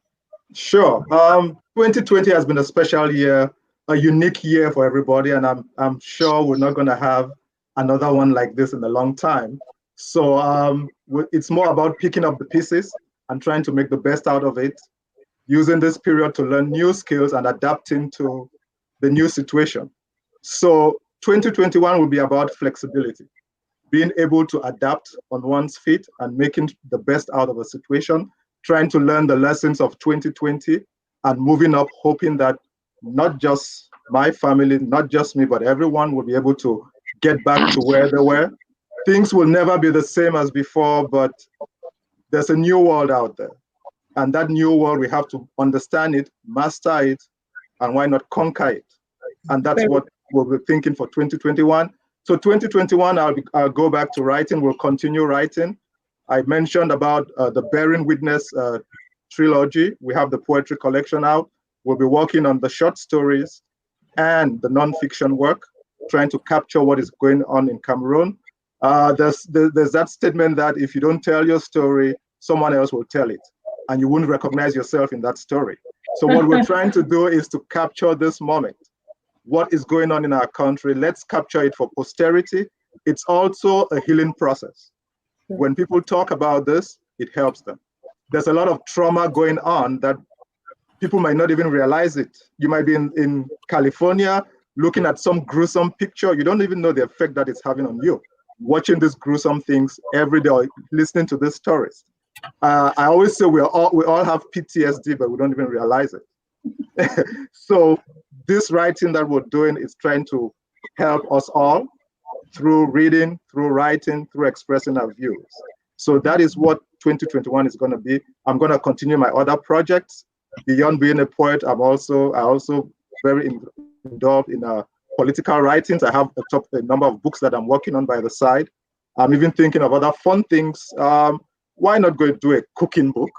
Sure. 2020 has been a special year, a unique year for everybody, and I'm sure we're not going to have another one like this in a long time. So it's more about picking up the pieces and trying to make the best out of it, using this period to learn new skills and adapting to the new situation. So 2021 will be about flexibility, being able to adapt on one's feet and making the best out of a situation, trying to learn the lessons of 2020 and moving up, hoping that not just my family, not just me, but everyone will be able to get back to where they were. Things will never be the same as before, but there's a new world out there. And that new world, we have to understand it, master it, and why not conquer it? And that's what we're thinking for 2021. So 2021, I'll go back to writing. We'll continue writing. I mentioned about the Bearing Witness trilogy. We have the poetry collection out. We'll be working on the short stories and the nonfiction work, trying to capture what is going on in Cameroon. There's that statement that if you don't tell your story, someone else will tell it, and you wouldn't recognize yourself in that story. So what we're trying to do is to capture this moment. What is going on in our country? Let's capture it for posterity. It's also a healing process. When people talk about this, it helps them. There's a lot of trauma going on that people might not even realize it. You might be in California looking at some gruesome picture. You don't even know the effect that it's having on you. Watching these gruesome things every day, listening to these stories. I always say we all have PTSD, but we don't even realize it. So this writing that we're doing is trying to help us all through reading, through writing, through expressing our views. So that is what 2021 is going to be. I'm going to continue my other projects. Beyond being a poet, I also very involved in political writings. I have a number of books that I'm working on by the side. I'm even thinking of other fun things. Why not go do a cooking book?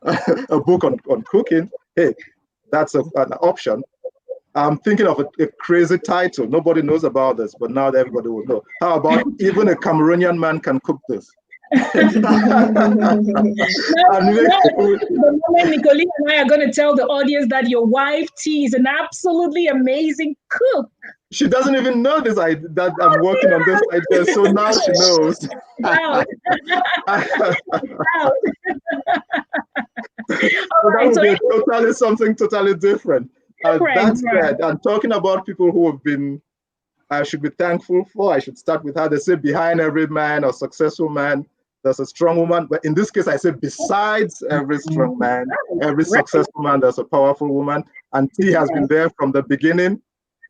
A book on cooking. Hey, that's an option. I'm thinking of a crazy title. Nobody knows about this, but now everybody will know. How about even a Cameroonian man can cook this? The moment Nicolene and I are going to tell the audience that your wife T is an absolutely amazing cook. She doesn't even know this. That I'm working on this idea, so now she knows. Wow. Wow. So that would be totally something totally different. That said, I'm talking about people who have been, I should be thankful for. I should start with how they say behind every man or successful man, there's a strong woman. But in this case, I say besides every strong man, every successful man, there's a powerful woman. And T has been there from the beginning.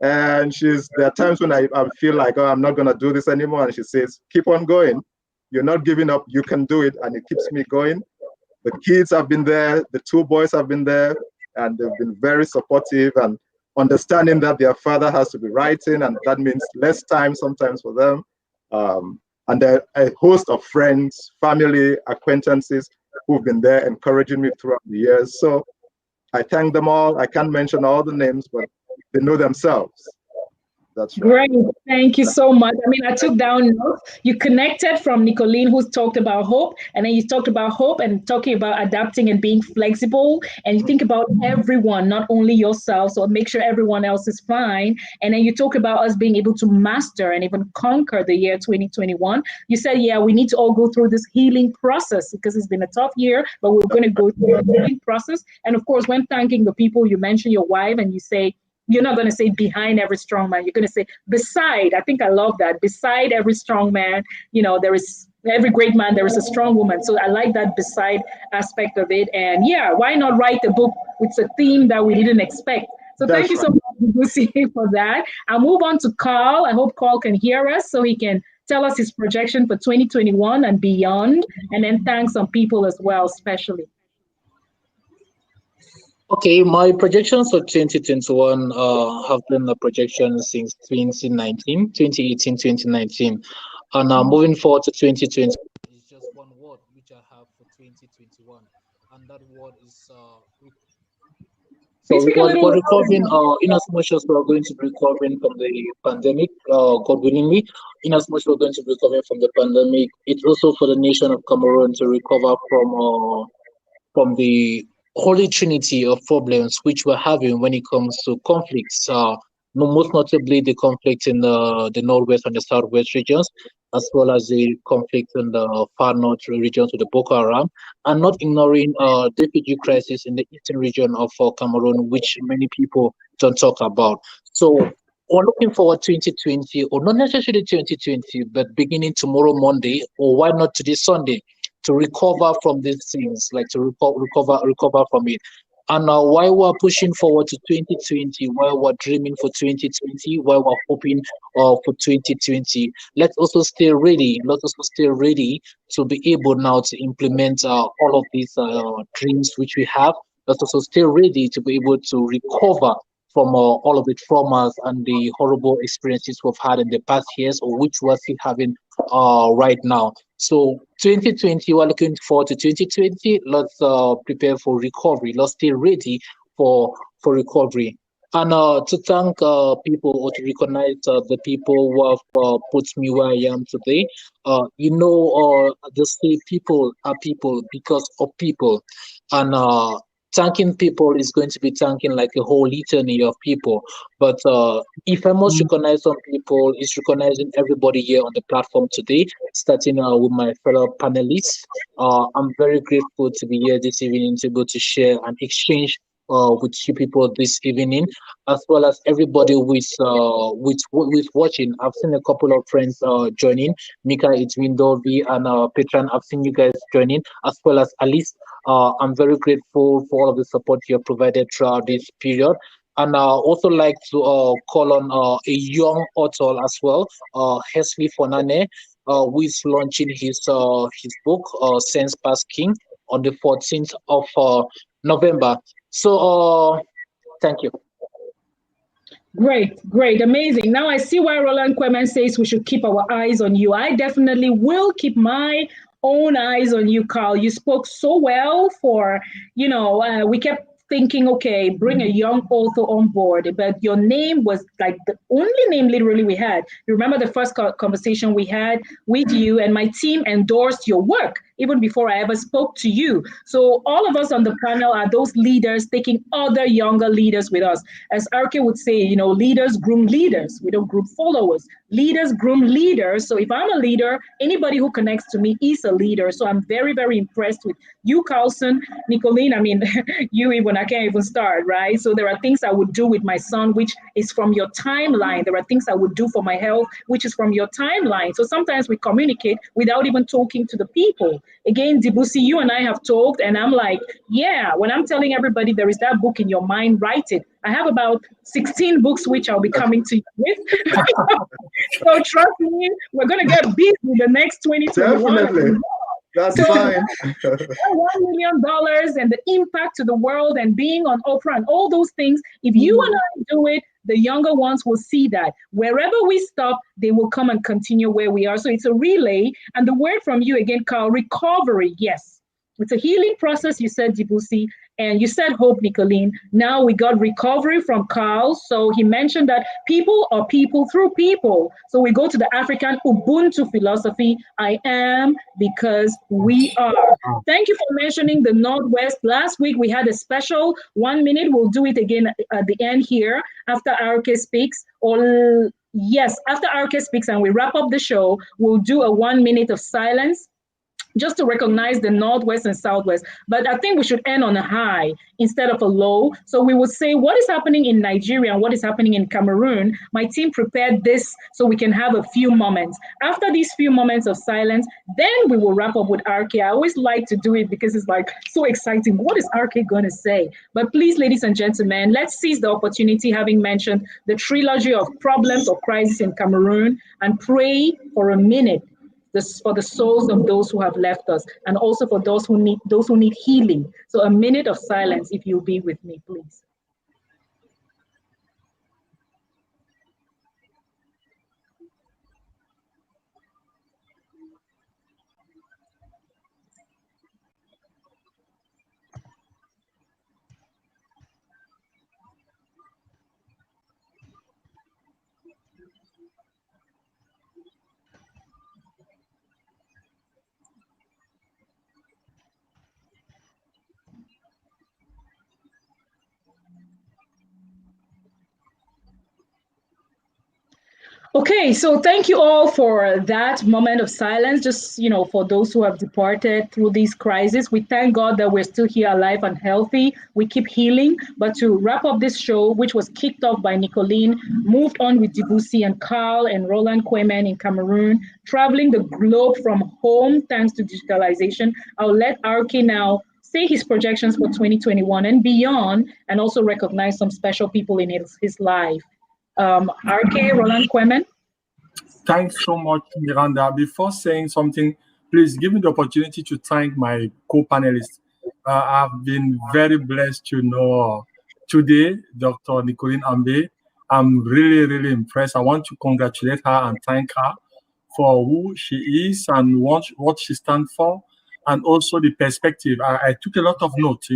And there are times when I feel like, oh, I'm not going to do this anymore. And she says, keep on going. You're not giving up. You can do it. And it keeps me going. The kids have been there. The two boys have been there. And they've been very supportive and understanding that their father has to be writing. And that means less time sometimes for them. And there are a host of friends, family, acquaintances who've been there encouraging me throughout the years. So I thank them all. I can't mention all the names, but they know themselves. That's right. Great. Thank you so much. I mean, I took down notes. You connected from Nicolene, who's talked about hope, and then you talked about hope and talking about adapting and being flexible. And you think about everyone, not only yourself, so make sure everyone else is fine. And then you talk about us being able to master and even conquer the year 2021. You said, yeah, we need to all go through this healing process because it's been a tough year, but we're going to go through a healing process. And of course, when thanking the people, you mention your wife and you say, you're not going to say behind every strong man. You're going to say beside. I think I love that. Beside every strong man, there is every great man, there is a strong woman. So I like that beside aspect of it. And yeah, why not write a book with a theme that we didn't expect? So thank you so much, Lucy, for that. I'll move on to Carl. I hope Carl can hear us so he can tell us his projection for 2021 and beyond, and then thank some people as well, especially. Okay, my projections for 2021 have been a projection since 2018, 2019. And moving forward to 2020, it's just one word which I have for 2021. And that word is so we're recovering in as much as we're going to be recovering from the pandemic, God willingly, in as much we're going to be recovering from the pandemic, it's also for the nation of Cameroon to recover from the holy trinity of problems which we're having when it comes to conflicts, most notably the conflict in the northwest and the southwest regions, as well as the conflict in the far north regions with the Boko Haram, and not ignoring the refugee crisis in the eastern region of Cameroon, which many people don't talk about. So we're looking forward to 2020, or not necessarily 2020, but beginning tomorrow, Monday, or why not today, Sunday, to recover from these things, like to recover from it. And while we're pushing forward to 2020, while we're dreaming for 2020, while we're hoping for 2020, let's also stay ready. Let's also stay ready to be able now to implement all of these dreams which we have. Let's also stay ready to be able to recover from all of the traumas and the horrible experiences we've had in the past years, or which we're still having right now. So 2020, we're looking forward to 2020. Let's prepare for recovery. Let's stay ready for recovery. And to thank people, or to recognize the people who have put me where I am today. They say people are people because of people. And thanking people is going to be thanking like a whole litany of people. But if I must recognize some people, it's recognizing everybody here on the platform today, starting with my fellow panelists. I'm very grateful to be here this evening, to be able to share and exchange with you people this evening, as well as everybody with watching. I've seen a couple of friends joining. Mika, Dovi, and Petran. I've seen you guys joining, as well as Alice. I'm very grateful for all of the support you have provided throughout this period. And I also like to call on a young author as well, Hesley Fonane, who is launching his book, Sense Past King, on the 14th of November. So thank you. Great, great, amazing. Now I see why Roland Kwemen says we should keep our eyes on you. I definitely will keep my own eyes on you, Carl. You spoke so well for, we kept thinking, okay, bring a young author on board, but your name was like the only name literally we had. You remember the first conversation we had with you, and my team endorsed your work even before I ever spoke to you. So all of us on the panel are those leaders taking other younger leaders with us. As Arke would say, leaders groom leaders. We don't groom followers. Leaders groom leaders. So if I'm a leader, anybody who connects to me is a leader. So I'm very, very impressed with you, Carlson, Nicolene. I mean, you even, I can't even start, right? So there are things I would do with my son, which is from your timeline. There are things I would do for my health, which is from your timeline. So sometimes we communicate without even talking to the people. Again, Debussy, you and I have talked, and I'm like, yeah, when I'm telling everybody there is that book in your mind, write it. I have about 16 books which I'll be coming to you with. So trust me, we're going to get busy the next 2021. Definitely. That's fine. $1 million and the impact to the world and being on OPRAH and all those things. If you and I do it, the younger ones will see that. Wherever we stop, they will come and continue where we are. So it's a relay. And the word from you again, Carl, recovery. Yes. It's a healing process, you said, Debussy, and you said hope, Nicolene. Now we got recovery from Carl. So he mentioned that people are people through people. So we go to the African Ubuntu philosophy. I am because we are. Thank you for mentioning the Northwest. Last week we had a special 1 minute. We'll do it again at the end here after Arke speaks. Or yes, after Arke speaks and we wrap up the show, we'll do a 1 minute of silence, just to recognize the Northwest and Southwest. But I think we should end on a high instead of a low. So we would say what is happening in Nigeria and what is happening in Cameroon. My team prepared this so we can have a few moments. After these few moments of silence, then we will wrap up with Arke. I always like to do it because it's like so exciting. What is Arke going to say? But please, ladies and gentlemen, let's seize the opportunity, having mentioned the trilogy of problems or crises in Cameroon, and pray for a minute for the souls of those who have left us, and also for those who need healing. So a minute of silence, if you'll be with me, please. Okay, so thank you all for that moment of silence. Just, for those who have departed through these crises, we thank God that we're still here alive and healthy. We keep healing. But to wrap up this show, which was kicked off by Nicolene, moved on with Debussy and Carl and Roland Kwemen in Cameroon, traveling the globe from home thanks to digitalization. I'll let Arke now say his projections for 2021 and beyond, and also recognize some special people in his life. Arke, Roland Kwemen. Thanks so much, Miranda. Before saying something, please give me the opportunity to thank my co-panelists. I've been very blessed to know today Dr. Nicolene Ambe. I'm really, really impressed. I want to congratulate her and thank her for who she is and what she stands for, and also the perspective. I took a lot of notes.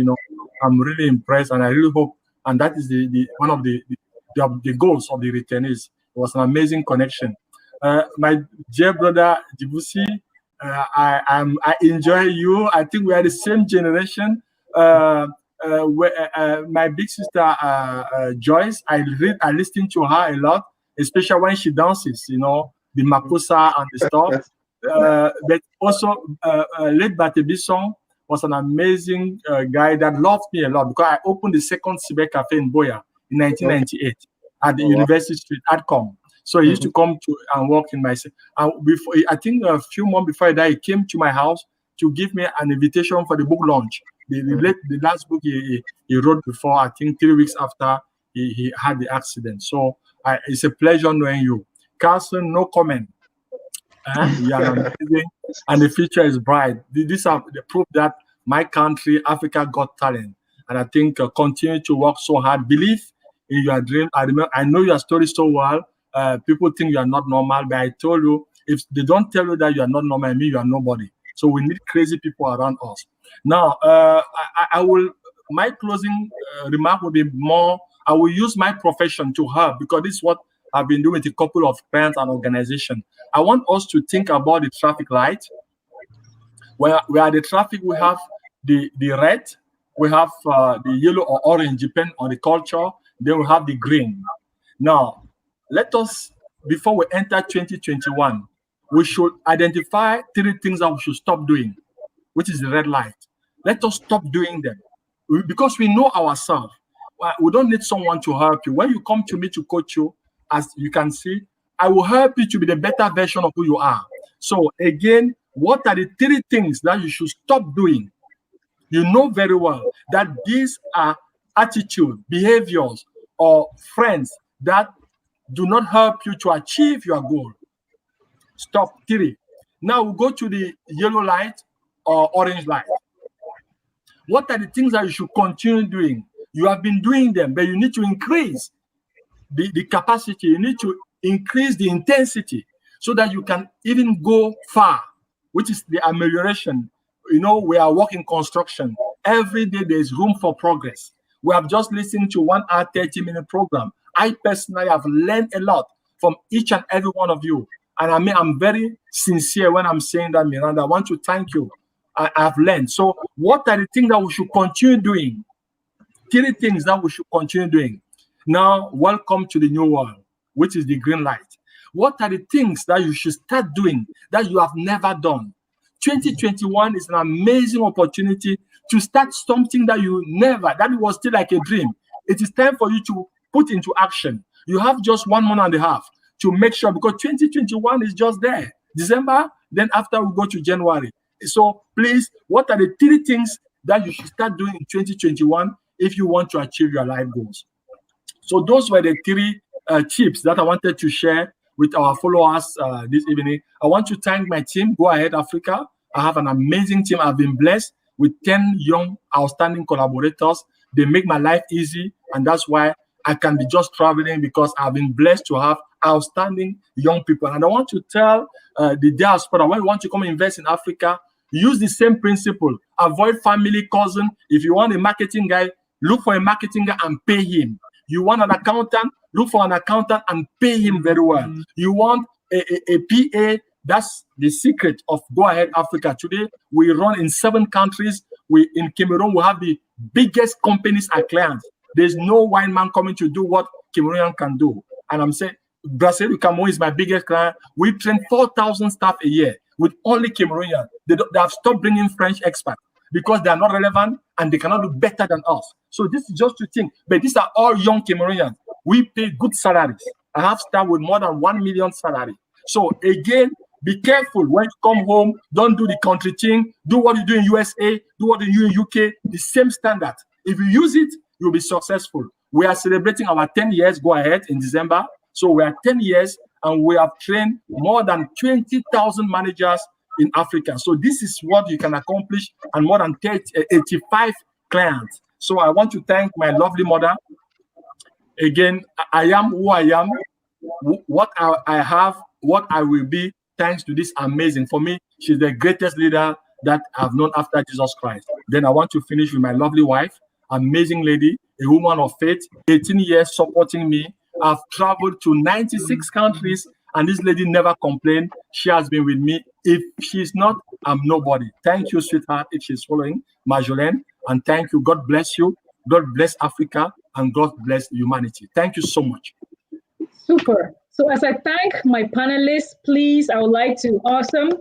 I'm really impressed, and I really hope, and that is the one of the goals of the returnees. It was an amazing connection. My dear brother Debussy, I enjoy you. I think we are the same generation. my big sister Joyce, I listen to her a lot, especially when she dances, you know, the makossa and the stuff. But also, late Batebison was an amazing guy that loved me a lot because I opened the second Ciber Cafe in Boya in 1998 at the University Street Adcom. So he used to come to and work in my. Before, I think a few months before that, he came to my house to give me an invitation for the book launch. The last book he wrote before, I think 3 weeks after he had the accident. So it's a pleasure knowing you. Carson, no comment. You are amazing, and the future is bright. These are the proof that my country, Africa, got talent, and I think continue to work so hard. Believe in your dream. I know your story so well. People think you are not normal, but I told you, if they don't tell you that you are not normal, I mean you are nobody. So we need crazy people around us. Now, my closing remark will be more. I will use my profession to help because this is what I've been doing with a couple of parents and organizations. I want us to think about the traffic light. Where the traffic, we have the red, we have the yellow or orange, depending on the culture. Then we have the green. Now, let us, before we enter 2021, we should identify 3 things that we should stop doing, which is the red light. Let us stop doing them because we know ourselves. We don't need someone to help you. When you come to me to coach you, as you can see, I will help you to be the better version of who you are. So again, what are the 3 things that you should stop doing? You know very well that these are attitude, behaviors, or friends that do not help you to achieve your goal. Stop 3. Now we go to the yellow light or orange light. What are the things that you should continue doing? You have been doing them, but you need to increase the capacity. You need to increase the intensity so that you can even go far, which is the amelioration. You know, we are working construction. Every day there's room for progress. We have just listened to 1 hour, 30-minute program. I personally have learned a lot from each and every one of you. And I mean, I'm very sincere when I'm saying that, Miranda. I want to thank you. I've learned. So what are the things that we should continue doing? 3 things that we should continue doing. Now, welcome to the new world, which is the green light. What are the things that you should start doing that you have never done? 2021 is an amazing opportunity to start something that that was still like a dream. It is time for you to put into action. You have just 1 month and a half to make sure, because 2021 is just there. December, then after we go to January. So please, what are the 3 things that you should start doing in 2021 if you want to achieve your life goals? So those were the 3 tips that I wanted to share with our followers this evening. I want to thank my team, Go Ahead Africa. I have an amazing team. I've been blessed with 10 young, outstanding collaborators. They make my life easy, and that's why I can be just traveling, because I've been blessed to have outstanding young people. And I want to tell the diaspora, when you want to come invest in Africa, use the same principle. Avoid family, cousin. If you want a marketing guy, look for a marketing guy and pay him. You want an accountant, look for an accountant and pay him very well. You want a PA, that's the secret of Go Ahead Africa. Today, we run in 7 countries. In Cameroon, we have the biggest companies as clients. There's no white man coming to do what Cameroonian can do. And I'm saying, Brazil Cameroon is my biggest client. We train 4,000 staff a year with only Cameroonian. They have stopped bringing French expats because they are not relevant and they cannot do better than us. So this is just to think. But these are all young Cameroonians. We pay good salaries. I have staff with more than 1 million salary. So again, be careful when you come home. Don't do the country thing. Do what you do in USA. Do what you do in UK. The same standard. If you use it, you'll be successful. We are celebrating our 10 years Go Ahead in December. So we are 10 years and we have trained more than 20,000 managers in Africa. So this is what you can accomplish, and more than 85 clients. So I want to thank my lovely mother. Again, I am who I am. What I have, what I will be, thanks to this amazing. For me, she's the greatest leader that I've known after Jesus Christ. Then I want to finish with my lovely wife, amazing lady, a woman of faith, 18 years supporting me. I've traveled to 96 countries, and this lady never complained. She has been with me. If she's not, I'm nobody. Thank you, sweetheart, if she's following, Marjolaine. And thank you. God bless you. God bless Africa, and God bless humanity. Thank you so much. Super. So as I thank my panelists, please, I would like to, awesome.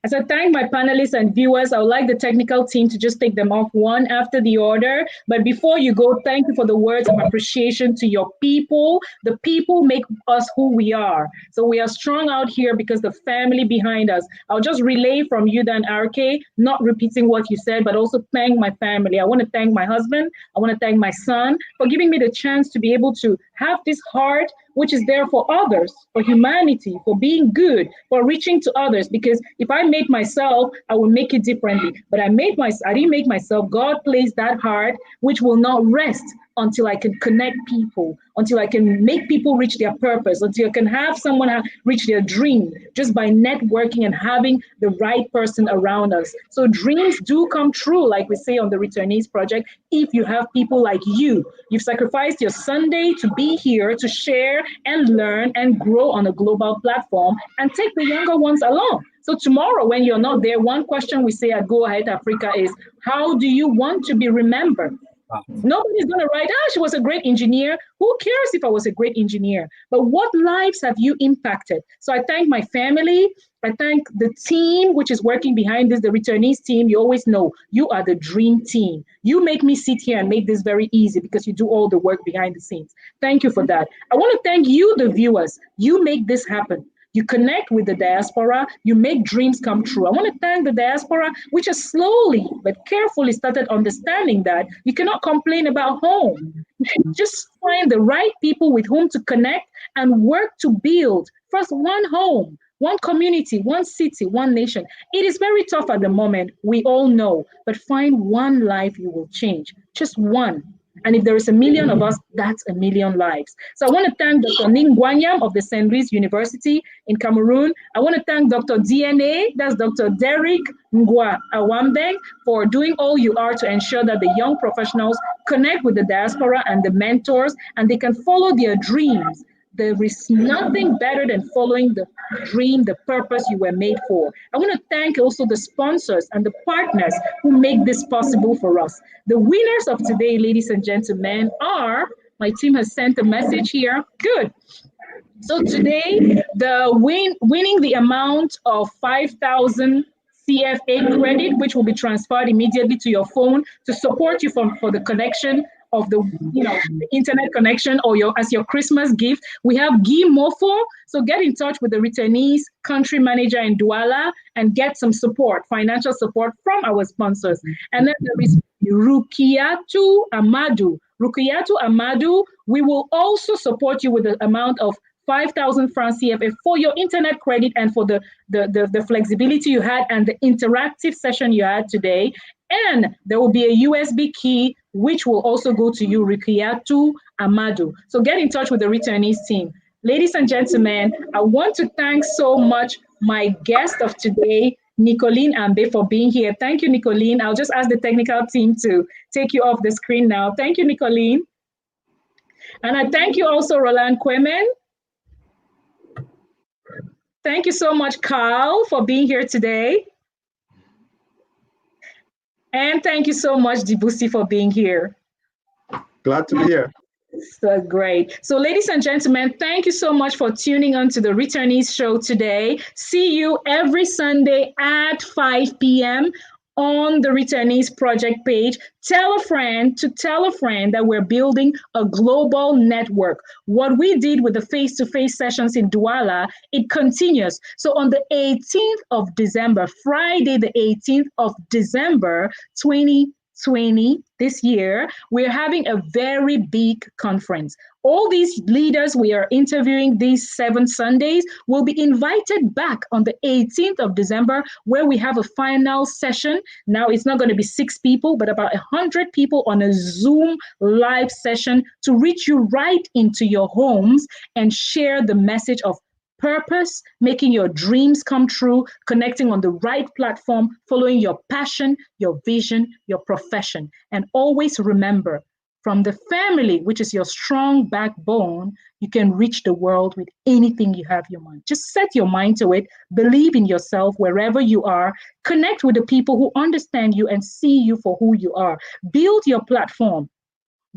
As I thank my panelists and viewers, I would like the technical team to just take them off one after the other. But before you go, thank you for the words of appreciation to your people. The people make us who we are. So we are strong out here because the family behind us. I'll just relay from you then, RK, not repeating what you said, but also thank my family. I want to thank my husband. I want to thank my son for giving me the chance to be able to have this heart which is there for others, for humanity, for being good, for reaching to others. Because if I make myself, I will make it differently. But I didn't make myself. God placed that heart, which will not rest until I can connect people, until I can make people reach their purpose, until I can have someone reach their dream just by networking and having the right person around us. So dreams do come true, like we say on the Returnees Project, if you have people like you. You've sacrificed your Sunday to be here to share and learn and grow on a global platform and take the younger ones along. So tomorrow, when you're not there, one question we say at Go Ahead Africa is, how do you want to be remembered? Nobody's going to write, she was a great engineer. Who cares if I was a great engineer? But what lives have you impacted? So I thank my family. I thank the team, which is working behind this, the Returnees team. You always know you are the dream team. You make me sit here and make this very easy because you do all the work behind the scenes. Thank you for that. I want to thank you, the viewers. You make this happen. You connect with the diaspora, you make dreams come true. I want to thank the diaspora, which has slowly but carefully started understanding that you cannot complain about home. Just find the right people with whom to connect and work to build first one home, one community, one city, one nation. It is very tough at the moment, we all know, but find one life you will change, just one. And if there is 1 million of us, that's 1 million lives. So I want to thank Dr. Ning Guanyam of the St. Louis University in Cameroon. I want to thank Dr. DNA, that's Dr. Derek Ngwa Awambeng, for doing all you are to ensure that the young professionals connect with the diaspora and the mentors, and they can follow their dreams. There is nothing better than following the dream, the purpose you were made for. I want to thank also the sponsors and the partners who make this possible for us. The winners of today, ladies and gentlemen, are, my team has sent a message here. Good. So today, winning the amount of 5,000 CFA credit, which will be transferred immediately to your phone to support you for the connection of the internet connection, or as your Christmas gift. We have Guy Mofo. So get in touch with the Returnees country manager in Douala and get some support, financial support from our sponsors. And then there is Rukiatu Amadou. Rukiatu Amadou, we will also support you with the amount of 5,000 francs CFA for your internet credit and for the flexibility you had and the interactive session you had today. And there will be a USB key, which will also go to you, Rukiatu Amadou. So get in touch with the Returnees team. Ladies and gentlemen, I want to thank so much my guest of today, Nicoline Ambe, for being here. Thank you, Nicoline. I'll just ask the technical team to take you off the screen now. Thank you, Nicoline. And I thank you also, Roland Kwemen. Thank you so much, Carl, for being here today. And thank you so much, Dibusi, for being here. Glad to be here. So great. So ladies and gentlemen, thank you so much for tuning on to the Returnees show today. See you every Sunday at 5 p.m. on the Returnees Project page. Tell a friend to tell a friend that we're building a global network. What we did with the face-to-face sessions in Douala, it continues. So on the 18th of December, Friday, the 18th of December, 2020, this year, we're having a very big conference. All these leaders we are interviewing these 7 Sundays will be invited back on the 18th of December, where we have a final session. Now it's not going to be 6 people, but about 100 people on a Zoom live session to reach you right into your homes and share the message of purpose, making your dreams come true, connecting on the right platform, following your passion, your vision, your profession. And always remember, from the family, which is your strong backbone, you can reach the world with anything you have your mind. Just set your mind to it, believe in yourself wherever you are, connect with the people who understand you and see you for who you are. Build your platform.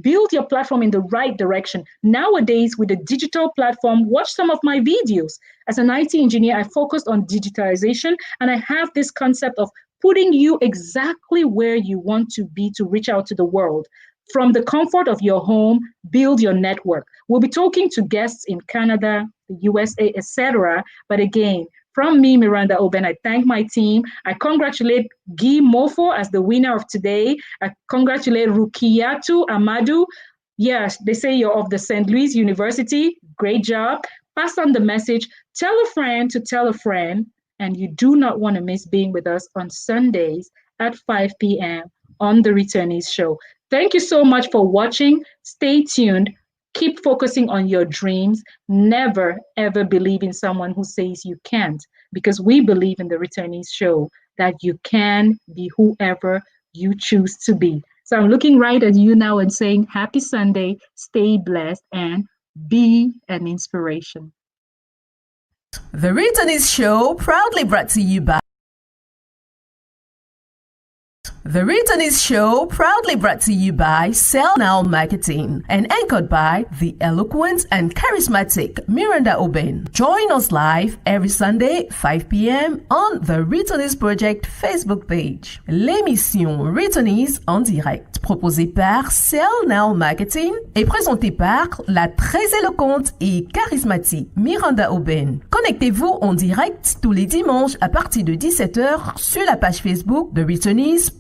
Build your platform in the right direction. Nowadays, with the digital platform, watch some of my videos. As an IT engineer, I focused on digitalization, and I have this concept of putting you exactly where you want to be to reach out to the world. From the comfort of your home, build your network. We'll be talking to guests in Canada, the USA, etc. But again, from me, Miranda Oben, I thank my team. I congratulate Guy Mofo as the winner of today. I congratulate Rukiyatu Amadou. Yes, they say you're of the St. Louis University. Great job. Pass on the message. Tell a friend to tell a friend. And you do not want to miss being with us on Sundays at 5 p.m. on The Returnees Show. Thank you so much for watching. Stay tuned. Keep focusing on your dreams. Never, ever believe in someone who says you can't, because we believe in The Returnees Show that you can be whoever you choose to be. So I'm looking right at you now and saying, happy Sunday, stay blessed, and be an inspiration. The Returnees Show proudly brought to you by The Returnees Show proudly brought to you by Sell Now Marketing and anchored by the eloquent and charismatic Miranda Oben. Join us live every Sunday, 5 p.m. on the Returnees Project Facebook page. L'émission Returnees en direct, proposée par Sell Now Marketing et présentée par la très éloquente et charismatique Miranda Oben. Connectez-vous en direct tous les dimanches à partir de 17h sur la page Facebook de Returnees